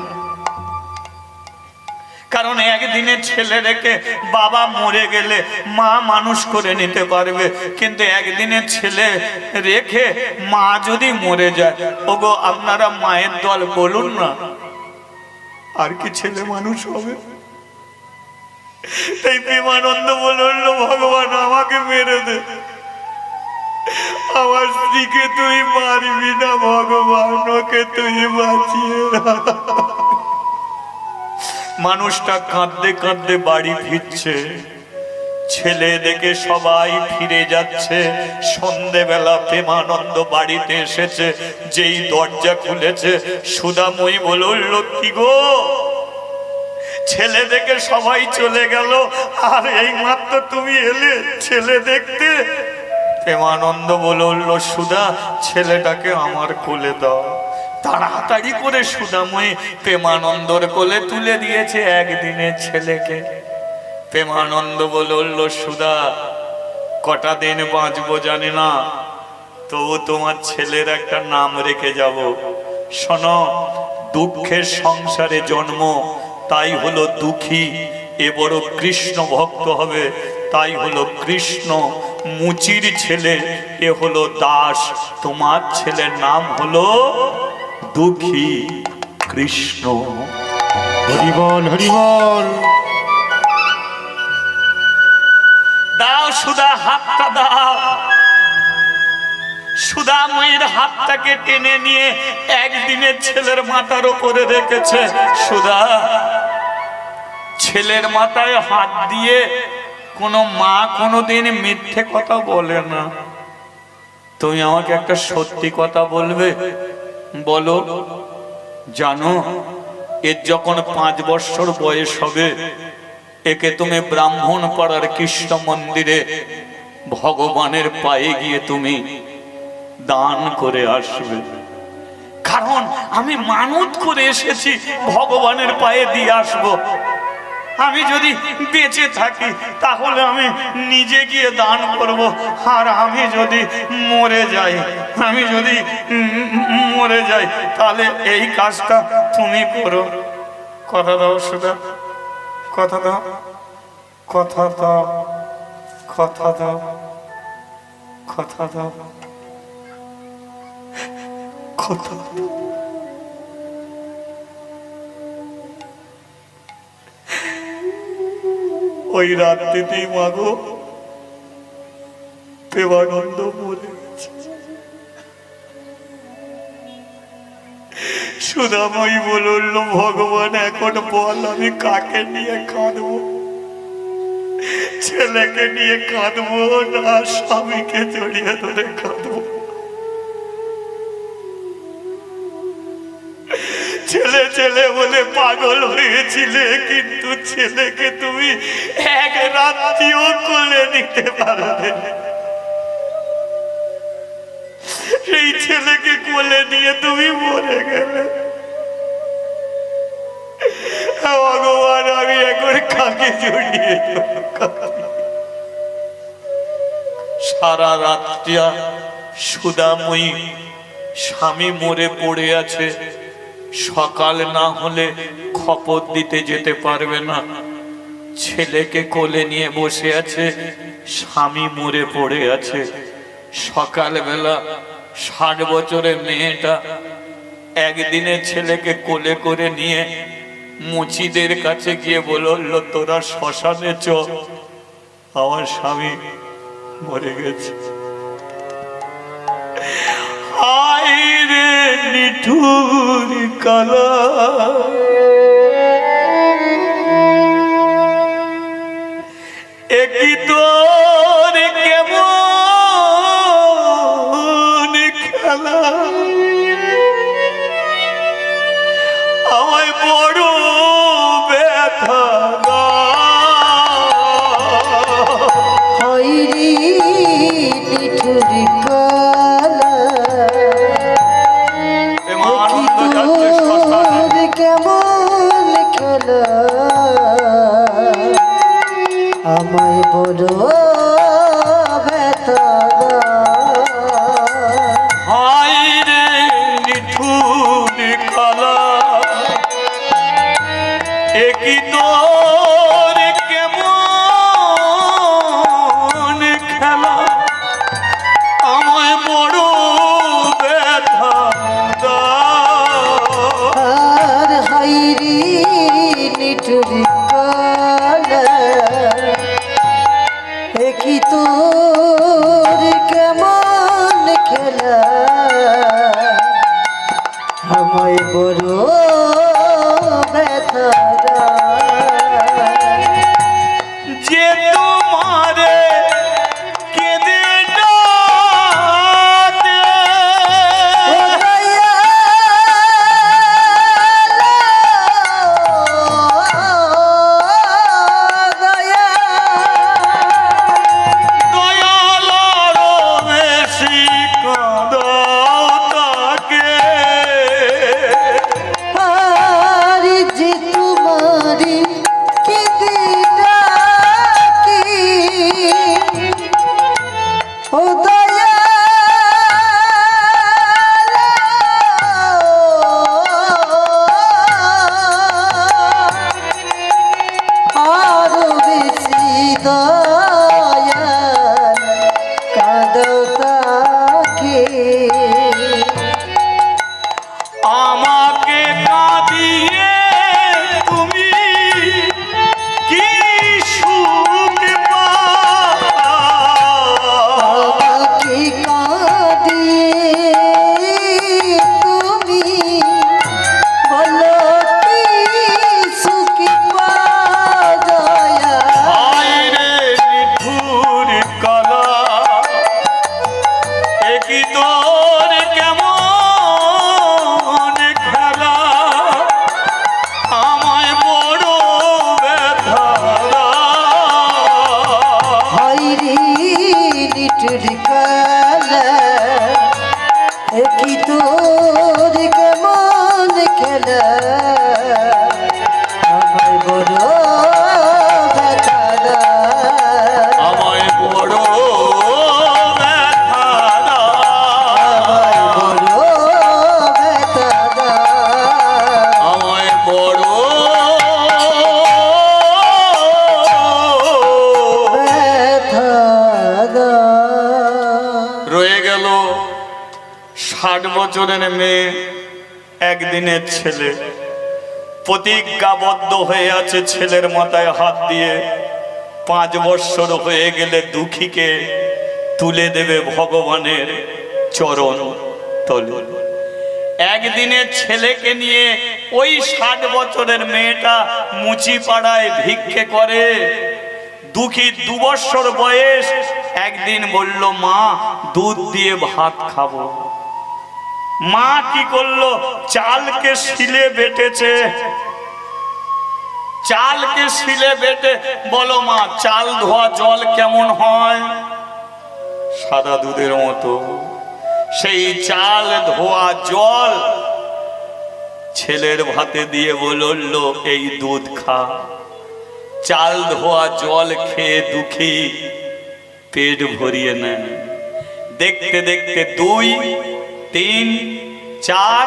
কারণ একদিনে ছেলে রেখে বাবা মরে গেলে মা মানুষ করে নিতে পারবে, কিন্তু একদিনে ছেলে রেখে মা যদি মরে যায়, ওগো আপনারা মায়ের দল বলুন না, আর কি ছেলে মানুষ হবে? তাই প্রেমানন্দ বলল, ভগবান আমাকে মেরে দে, আমার স্ত্রীকে তুই মারবি না। ভগবান, ওকে তুই বাঁচিয়ে রাখ। মানুষটা কাঁদতে কাঁদতে বাড়ি ফিরছে। ছেলে দেখে সবাই ফিরে যাচ্ছে। সন্ধেবেলা প্রেমানন্দ বাড়িতে এসেছে। যেই দরজা খুলেছে, সুধাময়ী বলল, কি গো, ছেলে দেখে সবাই চলে গেল, আর এই মাত্র তুমি এলে ছেলে দেখতে? প্রেমানন্দ বলল, সুধা, ছেলেটাকে আমার কোলে দাও। তাড়াতাড়ি করে সুধাময়ী প্রেমানন্দর কোলে তুলে দিয়েছে একদিনের ছেলেকে। প্রেমানন্দ বলল, সুধা, কটা দিন বাঁচবো জানি না, তবু তোমার ছেলের একটা নাম রেখে যাব। শোনো, দুঃখের সংসারে জন্ম, তাই হলো দুঃখী। এ বড় কৃষ্ণ ভক্ত হবে, তাই হলো কৃষ্ণ। মুচির ছেলে, এ হলো দাস। তোমার ছেলের নাম হলো দুঃখী কৃষ্ণ। হরিবল হরিবল। দাও সুধা, হাতটা দাও। সুধাময়ীর হাতটাকে টেনে নিয়ে একদিনের ছেলের মাথার উপরে রেখেছে। সুধা, ছেলের মাথায় হাত দিয়ে কোনো মা কোনোদিন মিথ্যে কথা বলে না। তুমি আমাকে একটা সত্যি কথা বলবে? বলো। জানো, এর যখন 5 বছর বয়স হবে, একে তুমি ব্রাহ্মণ পাড়ার কৃষ্ণ মন্দিরে ভগবানের পায়ে গিয়ে তুমি দান করে আসবে। কারণ আমি মানত করে এসেছি, ভগবানের পায়ে দিয়ে আসবো। আমি যদি বেঁচে থাকি তাহলে আমি নিজে গিয়ে দান করব, আর আমি যদি মরে যাই, তাহলে এই কাজটা তুমি করো। কথা দাও সুধা, কথা দাও, কথা দাও, কথা দাও, কথা দাও, কথা দাও। ওই রাত্রিতেই মাগো প্রেমানন্দ মরে গেছে। সুধাময়ী বলল, ভগবান, এখন বল আমি কাকে নিয়ে কাঁদবো? ছেলেকে নিয়ে কাঁদবো না স্বামীকে জড়িয়ে ধরে কাঁদবো? ছেলে ছেলে বলে পাগল হয়েছিলে, কিন্তু ছেলেকে তুমি এক রাত্রিও কোলে নিতে পারবে। সেই ছেলেকে কোলে নিয়ে তুমি মরে গেলে। ভগবান, আমি এখন কাকে জড়িয়ে সারা রাতটা সুদাময়ী স্বামী মরে পড়ে আছে, সকাল না হলে খবর দিতে যেতে পারবে না। ছেলেকে কোলে নিয়ে বসে আছে, স্বামী মরে পড়ে আছে। সকালবেলা 60 বছরের মেয়েটা একদিনে ছেলেকে কোলে করে নিয়ে মুচিদের কাছে গিয়ে বলল, তোরা শ্মশানে চ, আমার স্বামী মরে গেছে। হায় রে নিঠুর কালা, একই তোর কেমন খেলা, আমায় বড় ব্যথা হইরি নিঠুরি কালা, তোর কেমন খেলা, আমায় বড় ব্যথা। হায় রে নিঠুর কালা, একই তোর কেমন খেলা, আমায় বড় ব্যথা। আর হাইরি নিঠুরি কালা, একই তোর কেমন খেলা, আমায় বড় ব্যথা। যে তোমারে কেঁদে ডাকে, দয়াল আরো বেশি কাঁদাও তাকে। আর যে তোমারি কেঁদে ডাকি, ও আরো বেশি দয়াল কাঁদো তাকে। আমাকে কাঁদিয়ে তুমি কি সুখ পাও? আমাকে কাঁদিয়ে তুমি বলো কি সুখ পাও দয়াল। হায় রে নিঠুর কালা, একই তোর কেমন খেলা, আমায় বড় ব্যথা। হাইরি নিঠুর কালা, একই তোর কেমন খেলা, আমায় বড় ব্যথা দাও। আমায় বড় ব্যথা আমায় বড় ব্যথা দাও। আমায় বড় ব্যথা দাও। রয়ে গেল 60 বছরের মেয়ে, একদিনের ছেলে। প্রতিজ্ঞাবদ্ধ হয়ে আছে ছেলের মাথায় হাত দিয়ে, 5 বৎসর হয়ে গেলে দুঃখীকে তুলে দেবে ভগবানের চরণ তলে। একদিনের ছেলেকে নিয়ে ওই 60 বছরের মেয়েটা মুচিপাড়ায় ভিক্ষে করে। দুঃখী 2 বছর বয়স, একদিন বলল মা দুধ দিয়ে ভাত খাবো। মা কি করলো, চালকে শিলে বেটেছে। চালকে শিলে বেটে, বলো মা চাল ধোয়া জল কেমন হয়? সাদা দুধের মতো। সেই চাল ধোয়া জল ছেলের ভাতে দিয়ে বলল এই দুধ খা। চাল ধোয়া জল খেয়ে দুঃখী পেট ভরিয়ে নেন। দেখতে দেখতে 2, 3, 4,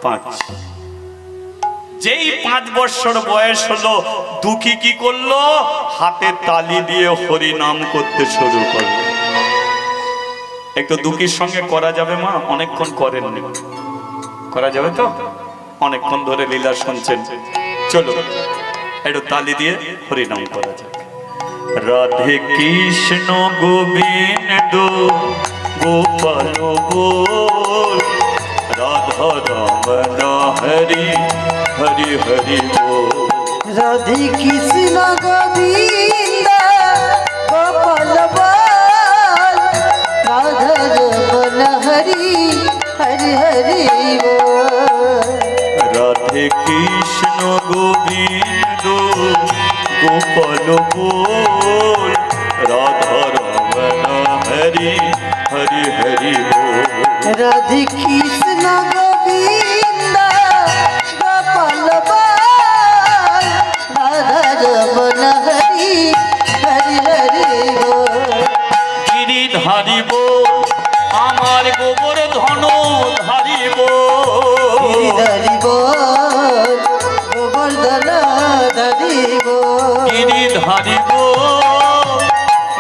5, যেই 5 বছর বয়স হলো, দুঃখী কি করলো, হাতে তালি দিয়ে হরি নাম করতে শুরু করলো। একটু দুঃখীর সঙ্গে করা যাবে মা? অনেকক্ষণ করেননি, করা যাবে তো? অনেকক্ষণ ধরে লীলা শুনছেন, চলো একটু তালি দিয়ে হরি নাম করা যাক। রাধে কৃষ্ণ গোবিন্দ গোপাল বল, রাধা রমন হরি হরি হরি বল। রাধে কৃষ্ণ গোবিন্দ গোপাল বল, রাধা রমন হরি হরি হরি বল। রাধে কৃষ্ণ গোবিন্দ গোপাল বল, রাধা রমন হরি হরি হরি বল। রাধে কৃষ্ণ গোবিন্দ গোপাল বল, রাধা রমন হরি হরি হরি বল। গিরি ধারিব আমার গোবর ধন ধারিব, গিরিধারি বল গোবর্ধন ধারি বল। গিরি ধারিব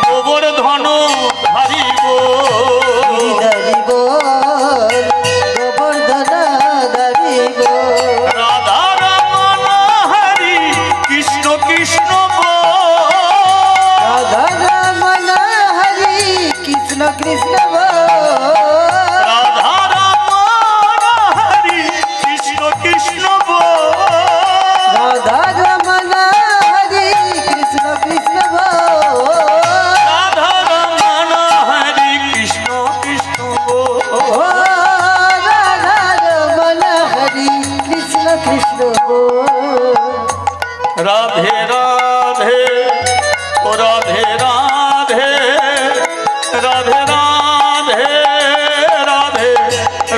গোবর ধন ধারিব, গিরিধারি বল গোবর্ধন ধারি বল। রাধা রমন হরি কৃষ্ণ কৃষ্ণ বল, রাধা রমন হরি কৃষ্ণ কৃষ্ণ বল। রাধা রমন হরি কৃষ্ণ কৃষ্ণ বল, রাধা রমন হরি কৃষ্ণ কৃষ্ণ বল। রাধা রমন হরি কৃষ্ণ কৃষ্ণ বল। ও রাধা রমন হরি কৃষ্ণ কৃষ্ণ বল। রাধে রাধে ও রাধে রাধে, রাধে রাধে রাধে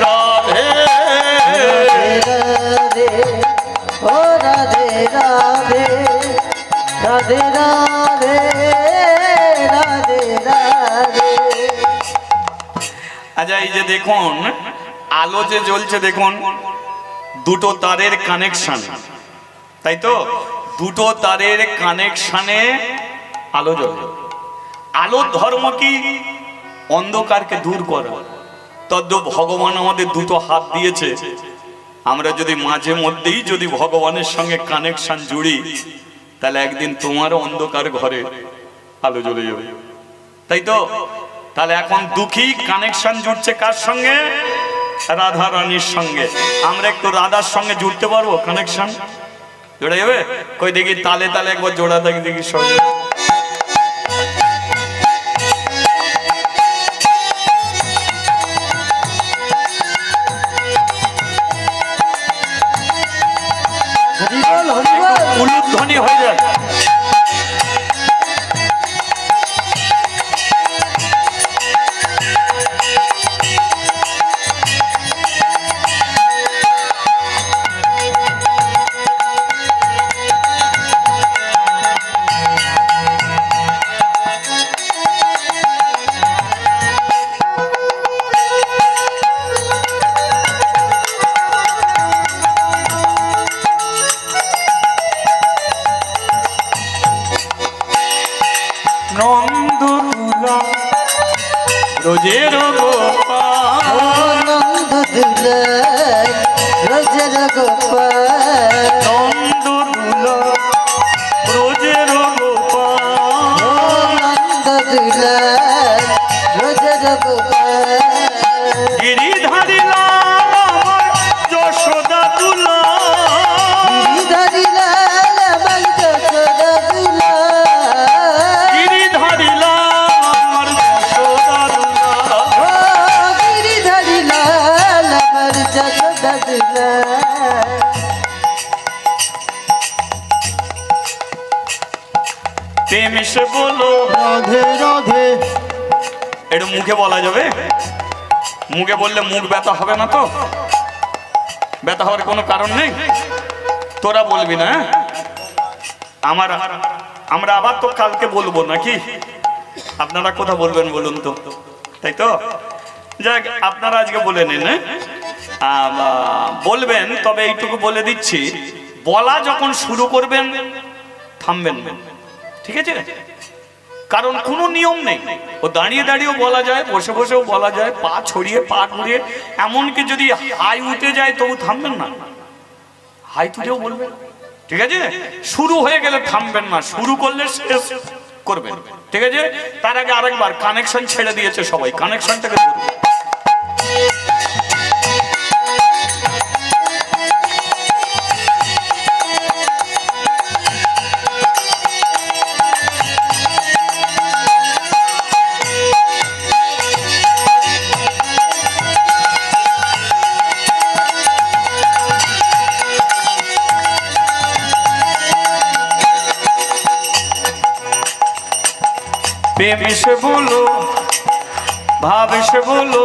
রাধে। রাধে ও রাধে রাধে, রাধে রাধে রাধে রাধে। আচ্ছা এই যে দেখুন আলো যে জ্বলছে, দেখুন 2টো তারের কানেকশন, তাই তো? 2টো তারের কানেকশনে আলো জ্বলে। আলোর ধর্ম কি? অন্ধকারকে দূর করা। তদ্রূপ ভগবান আমাদের 2টো হাত দিয়েছে। আমরা যদি মাঝে মধ্যেই যদি ভগবানের সঙ্গে কানেকশন জুড়ি, তাহলে একদিন তোমারও অন্ধকার ঘরে আলো জ্বলে যাবে, তাই তো? তাহলে এখন দুঃখী কানেকশন জুড়ছে কার সঙ্গে? রাধা রানীর সঙ্গে। আমরা একটু রাধার সঙ্গে জুড়তে পারবো কানেকশন? জোড়া যাবে? কই দেখি তালে তালে একবার জোড়া দেখি দেখি সঙ্গে। হরি বল হরি বল। উলুধ্বনি হয়ে যায়। মিশে বলো রাধে রাধে। এটা মুখে বলা যাবে? মুখে বললে মুখ ব্যথা হবে না তো? ব্যথা হওয়ার কোনো কারণ নেই। তোরা বলবি না? আমরা আবার তো কালকে বলবো নাকি? আপনারা কোথা বলবেন বলুন তো, তাই তো? যাক, আপনারা আজকে বলে নিন। বলবেন, তবে এইটুকু বলে দিচ্ছি, বলা যখন শুরু করবেন থামবেন না, ঠিক আছে? কারণ কোনো নিয়ম নেই। ও দাঁড়িয়ে দাঁড়িয়েও বলা যায়, বসে বসেও বলা যায়, পা ছড়িয়ে পা ঘুরিয়ে, এমনকি যদি হাই উঠে যায় তবু থামবেন না, হাই তুলেও বলবেন, ঠিক আছে? শুরু হয়ে গেলে থামবেন না, শুরু করলে শেষ করবেন, ঠিক আছে? তার আগে আরেকবার কানেকশন ছেড়ে দিয়েছে সবাই, কানেকশনটাকে प्रेम से बोलो, भाव से बोलो,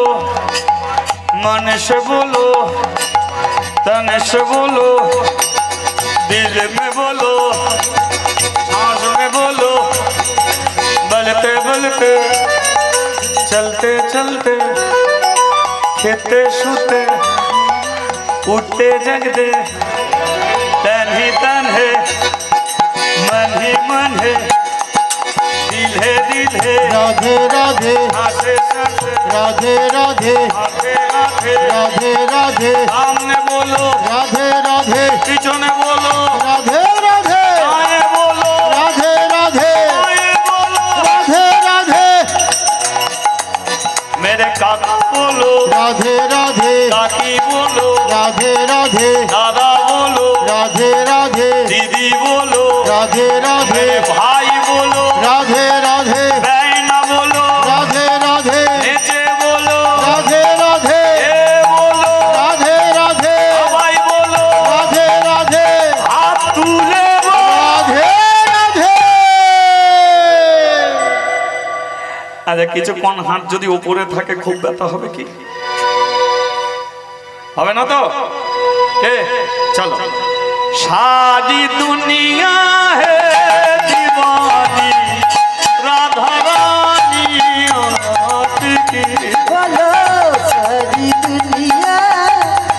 मन से बोलो, तन से बोलो, दिल में बोलो, सांस में बोलो, बलते बलते, चलते चलते, खेते सूते, उठते जगते, तन ही तन है, मन ही मन है, दिल है दिल है, राधे राधे आसे सासे, राधे राधे आखे आखे, राधे राधे सामने बोलो, राधे राधे पिछने बोलो, राधे राधे आए बोलो, राधे राधे आए बोलो, राधे राधे मेरे काका बोलो, राधे राधे काकी बोलो, राधे राधे दादा बोलो, राधे राधे दीदी बोलो, राधे राधे मेरे भाई बोलो, राधे राधे बहना बोलो, राधे राधे नीचे बोलो, राधे राधे ए बोलो, राधे राधे भाई बोलो, राधे राधे हाथ तुले बोलो। राधे राधे। আচ্ছা, কিছুক্ষণ হাত যদি উপরে থাকে খুব ব্যথা হবে কি? হবে না তো? কে? চলো। সারি দুনিয়া হে दीवानी राधा रानी आपकी बोलो सारी दुनिया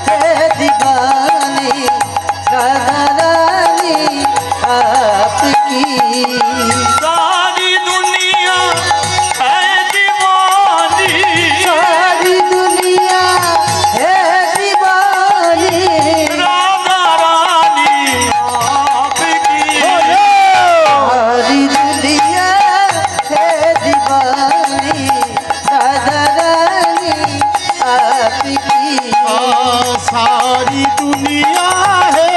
है दीवानी राधा रानी आपकी सारी दुनिया है दीवानी सारी दुनिया है दीवानी राधा रानी आपकी सारी दुनिया है दीवानी राधा रानी आपकी सारी दुनिया है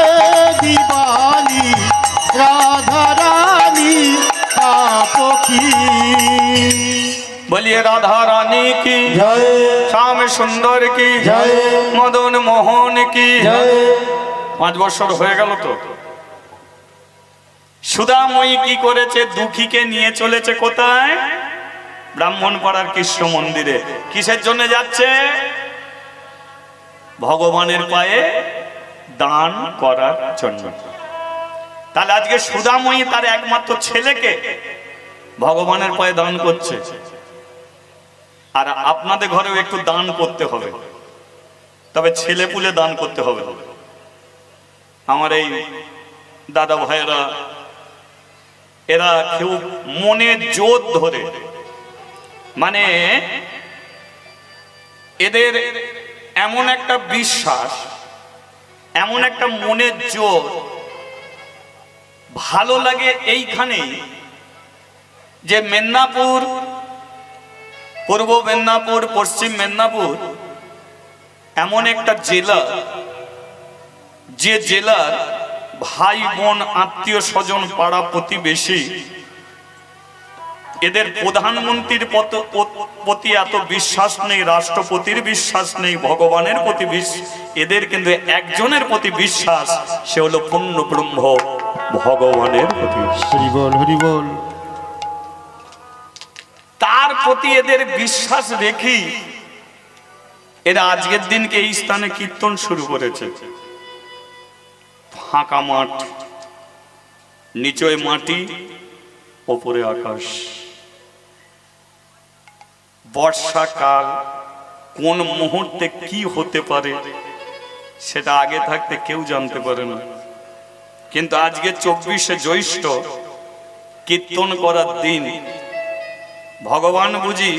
दीवानी राधा रानी आपकी। बोलिए राधा रानी की जय श्याम सुंदर की जय मदन मोहन की जय। 5 বছর হয়ে গেল তো। সুধাময়ী কি করেছে? দুঃখীকে নিয়ে চলেছে কোথায়? ব্রাহ্মণপাড়ার কৃষ্ণ মন্দিরে। কিসের জন্য যাচ্ছে? ভগবানের পায়ে দান করার জন্য। তাহলে আজকে সুধাময়ী তার একমাত্র ছেলেকে ভগবানের পায়ে দান করছে। আর আপনাদের ঘরেও একটু দান করতে হবে, তবে ছেলে পুলে দান করতে হবে। আমার এই দাদা ভাইয়েরা এরা কেউ মনে জোর ধরে, মানে এদের এমন একটা বিশ্বাস, এমন একটা মনের জোর, ভালো লাগে এইখানেই যে মেদিনীপুর, পূর্ব মেদিনীপুর, পশ্চিম মেদিনীপুর এমন একটা জেলা, যে জেলার ভাই বোন আত্মীয় স্বজন পাড়া প্রতিবেশী এদের প্রধানমন্ত্রীর প্রতি এত বিশ্বাস নেই, রাষ্ট্রপতির বিশ্বাস নেই, ভগবানের প্রতি বিশ্বাস, এদের কিন্তু একজনের প্রতি বিশ্বাস, সে হলো পূর্ণ ব্রহ্ম ভগবানের প্রতি। হরি বল হরি বল। প্রতি এদের বিশ্বাস রেখি এরা আজকের দিনকে এই স্থানে কীর্তন শুরু করেছে। ফাঁকা মাঠ, নিচে মাটি, ওপরে আকাশ। বর্ষাকাল কোন মুহূর্তে কি হতে পারে সেটা আগে থাকতে কেউ জানতে পারে না। কিন্তু আজকে 24শে জ্যৈষ্ঠ কীর্তন করার দিন। ভগবান বুঝি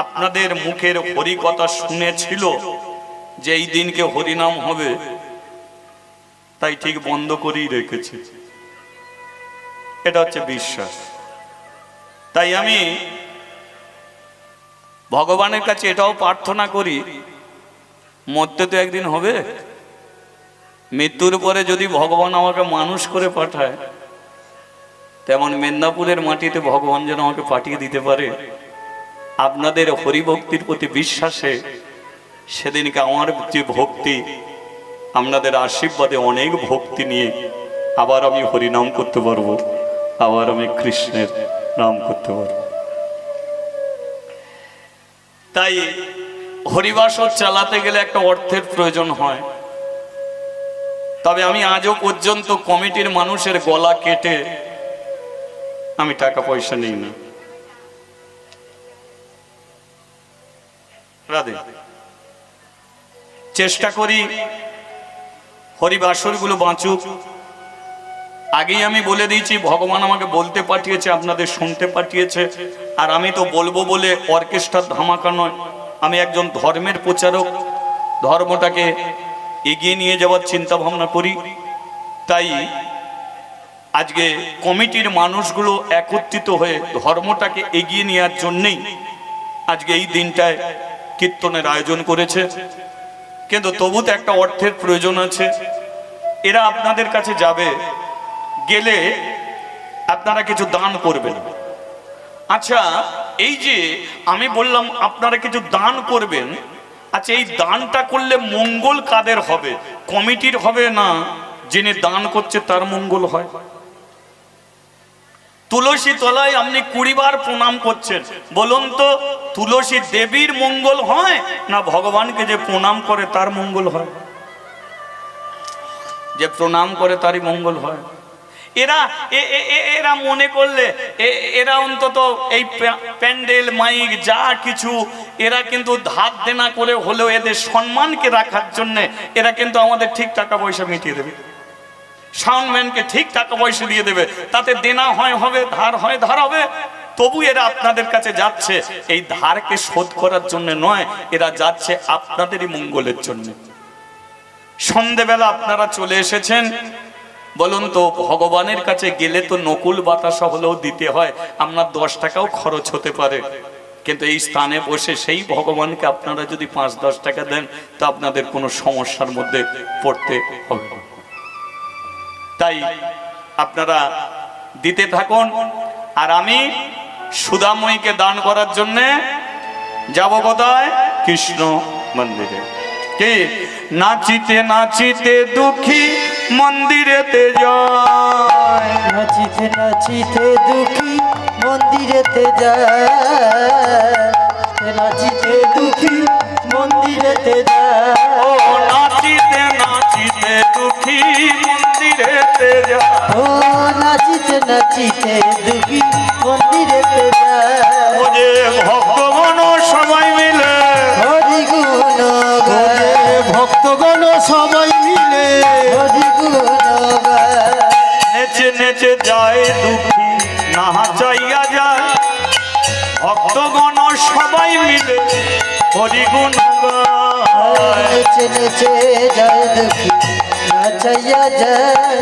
আপনাদের মুখের হরিকথা শুনেছিল যে এই দিনকে হরিনাম হবে, তাই ঠিক বন্ধ করেই রেখেছে। এটা হচ্ছে বিশ্বাস। তাই আমি ভগবানের কাছে এটাও প্রার্থনা করি, মরতে তো একদিন হবে, মৃত্যুর পরে যদি ভগবান আমাকে মানুষ করে পাঠায়, তেমন মেদিনীপুরের মাটিতে ভগবান যেন আমাকে পাঠিয়ে দিতে পারে। আপনাদের হরিভক্তির প্রতি বিশ্বাসে সেদিনকে আমার যে ভক্তি, আপনাদের আশীর্বাদে অনেক ভক্তি নিয়ে আবার আমি হরিনাম করতে পারবো, আবার আমি কৃষ্ণের নাম করতে পারবো। তাই হরিবাসর চালাতে গেলে একটা অর্থের প্রয়োজন হয়। তবে আমি আজও পর্যন্ত কমিটির মানুষের গলা কেটে আমি টাকা পয়সা নিই না। রাধে, চেষ্টা করি হরিবাসর গুলো বাঁচুক। আগেই আমি বলে দিয়েছি, ভগবান আমাকে বলতে পাঠিয়েছে, আপনাদের শুনতে পাঠিয়েছে। আর আমি তো বলবো বলে অর্কেস্ট্রার ধামাকা নয়, আমি একজন ধর্মের প্রচারক, ধর্মটাকে এগিয়ে নিয়ে যাওয়ার চিন্তা ভাবনা করি। তাই আজকে কমিটির মানুষগুলো একত্রিত হয়ে ধর্মটাকে এগিয়ে নেওয়ার জন্যেই আজকে এই দিনটায় কীর্তনের আয়োজন করেছে। কিন্তু তবু তো একটা অর্থের প্রয়োজন আছে। এরা আপনাদের কাছে যাবে, গেলে আপনারা কিছু দান করবেন। আচ্ছা, এই যে আমি বললাম আপনারা কিছু দান করবেন, আচ্ছা এই দানটা করলে মঙ্গল কাদের হবে? কমিটির হবে না যিনি দান করছে তার মঙ্গল হয়? তুলসী তলায় আপনি 20 বার প্রণাম করছেন, বলুন তো তুলসী দেবীর মঙ্গল হয় না ভগবানকে যে প্রণাম করে তার মঙ্গল হয়? যে প্রণাম করে তারই মঙ্গল হয়। এরা মনে করলে এরা অন্তত এই প্যান্ডেল মাইক যা কিছু এরা কিন্তু ধার দেনা করে হলেও এদের সম্মানকে রাখার জন্য এরা কিন্তু আমাদের ঠিক টাকা পয়সা মিটিয়ে দেবে, সাউন্ডম্যানকে ঠিক টাকা পয়সা দিয়ে দেবে। তাতে দেনা হয় হবে, ধার হয় ধার হবে। তবু এরা আপনাদের কাছে যাচ্ছে এই ধারকে শোধ করার জন্য নয়, এরা যাচ্ছে আপনাদেরই মঙ্গলের জন্য। সন্ধেবেলা আপনারা চলে এসেছেন, বলুন তো ভগবানের কাছে গেলে তো নকুল বাতাসা হলেও দিতে হয়, আপনার 10 টাকাও খরচ হতে পারে। কিন্তু এই স্থানে বসে সেই ভগবানকে আপনারা যদি 5-10 টাকা দেন তা আপনাদের কোনো সমস্যার মধ্যে পড়তে হবে। তাই আপনারা দিতে থাকুন। আর আমি সুধাময়ীকে দান করার জন্য যাব কোথায়? কৃষ্ণ মন্দিরে। কি নাচিতে নাচিতে দুঃখী মন্দিরেতে যায়, নাচিতে নাচিতে দুঃখী মন্দিরেতে যায়, নাচিতে দুঃখী মন্দিরেতে যায়। ও নাচিতে নাচিতে দুঃখী মন্দিরেতে যায়, ও নাচিতে নাচিতে দুঃখী মন্দিরেতে যায়। ও যে ভক্তগণ সবাই মিলে হরি গুণ গায়, ভক্তগণ সবাই মিলে হরি গুণ গায়। নেচে নেচে যায় দুঃখী না চাইয়া যায়, ভক্তগণ সবাই মিলে হরি গুণ গায়। নেচে নেচে যায় দুঃখী নাচাইয়া যায়।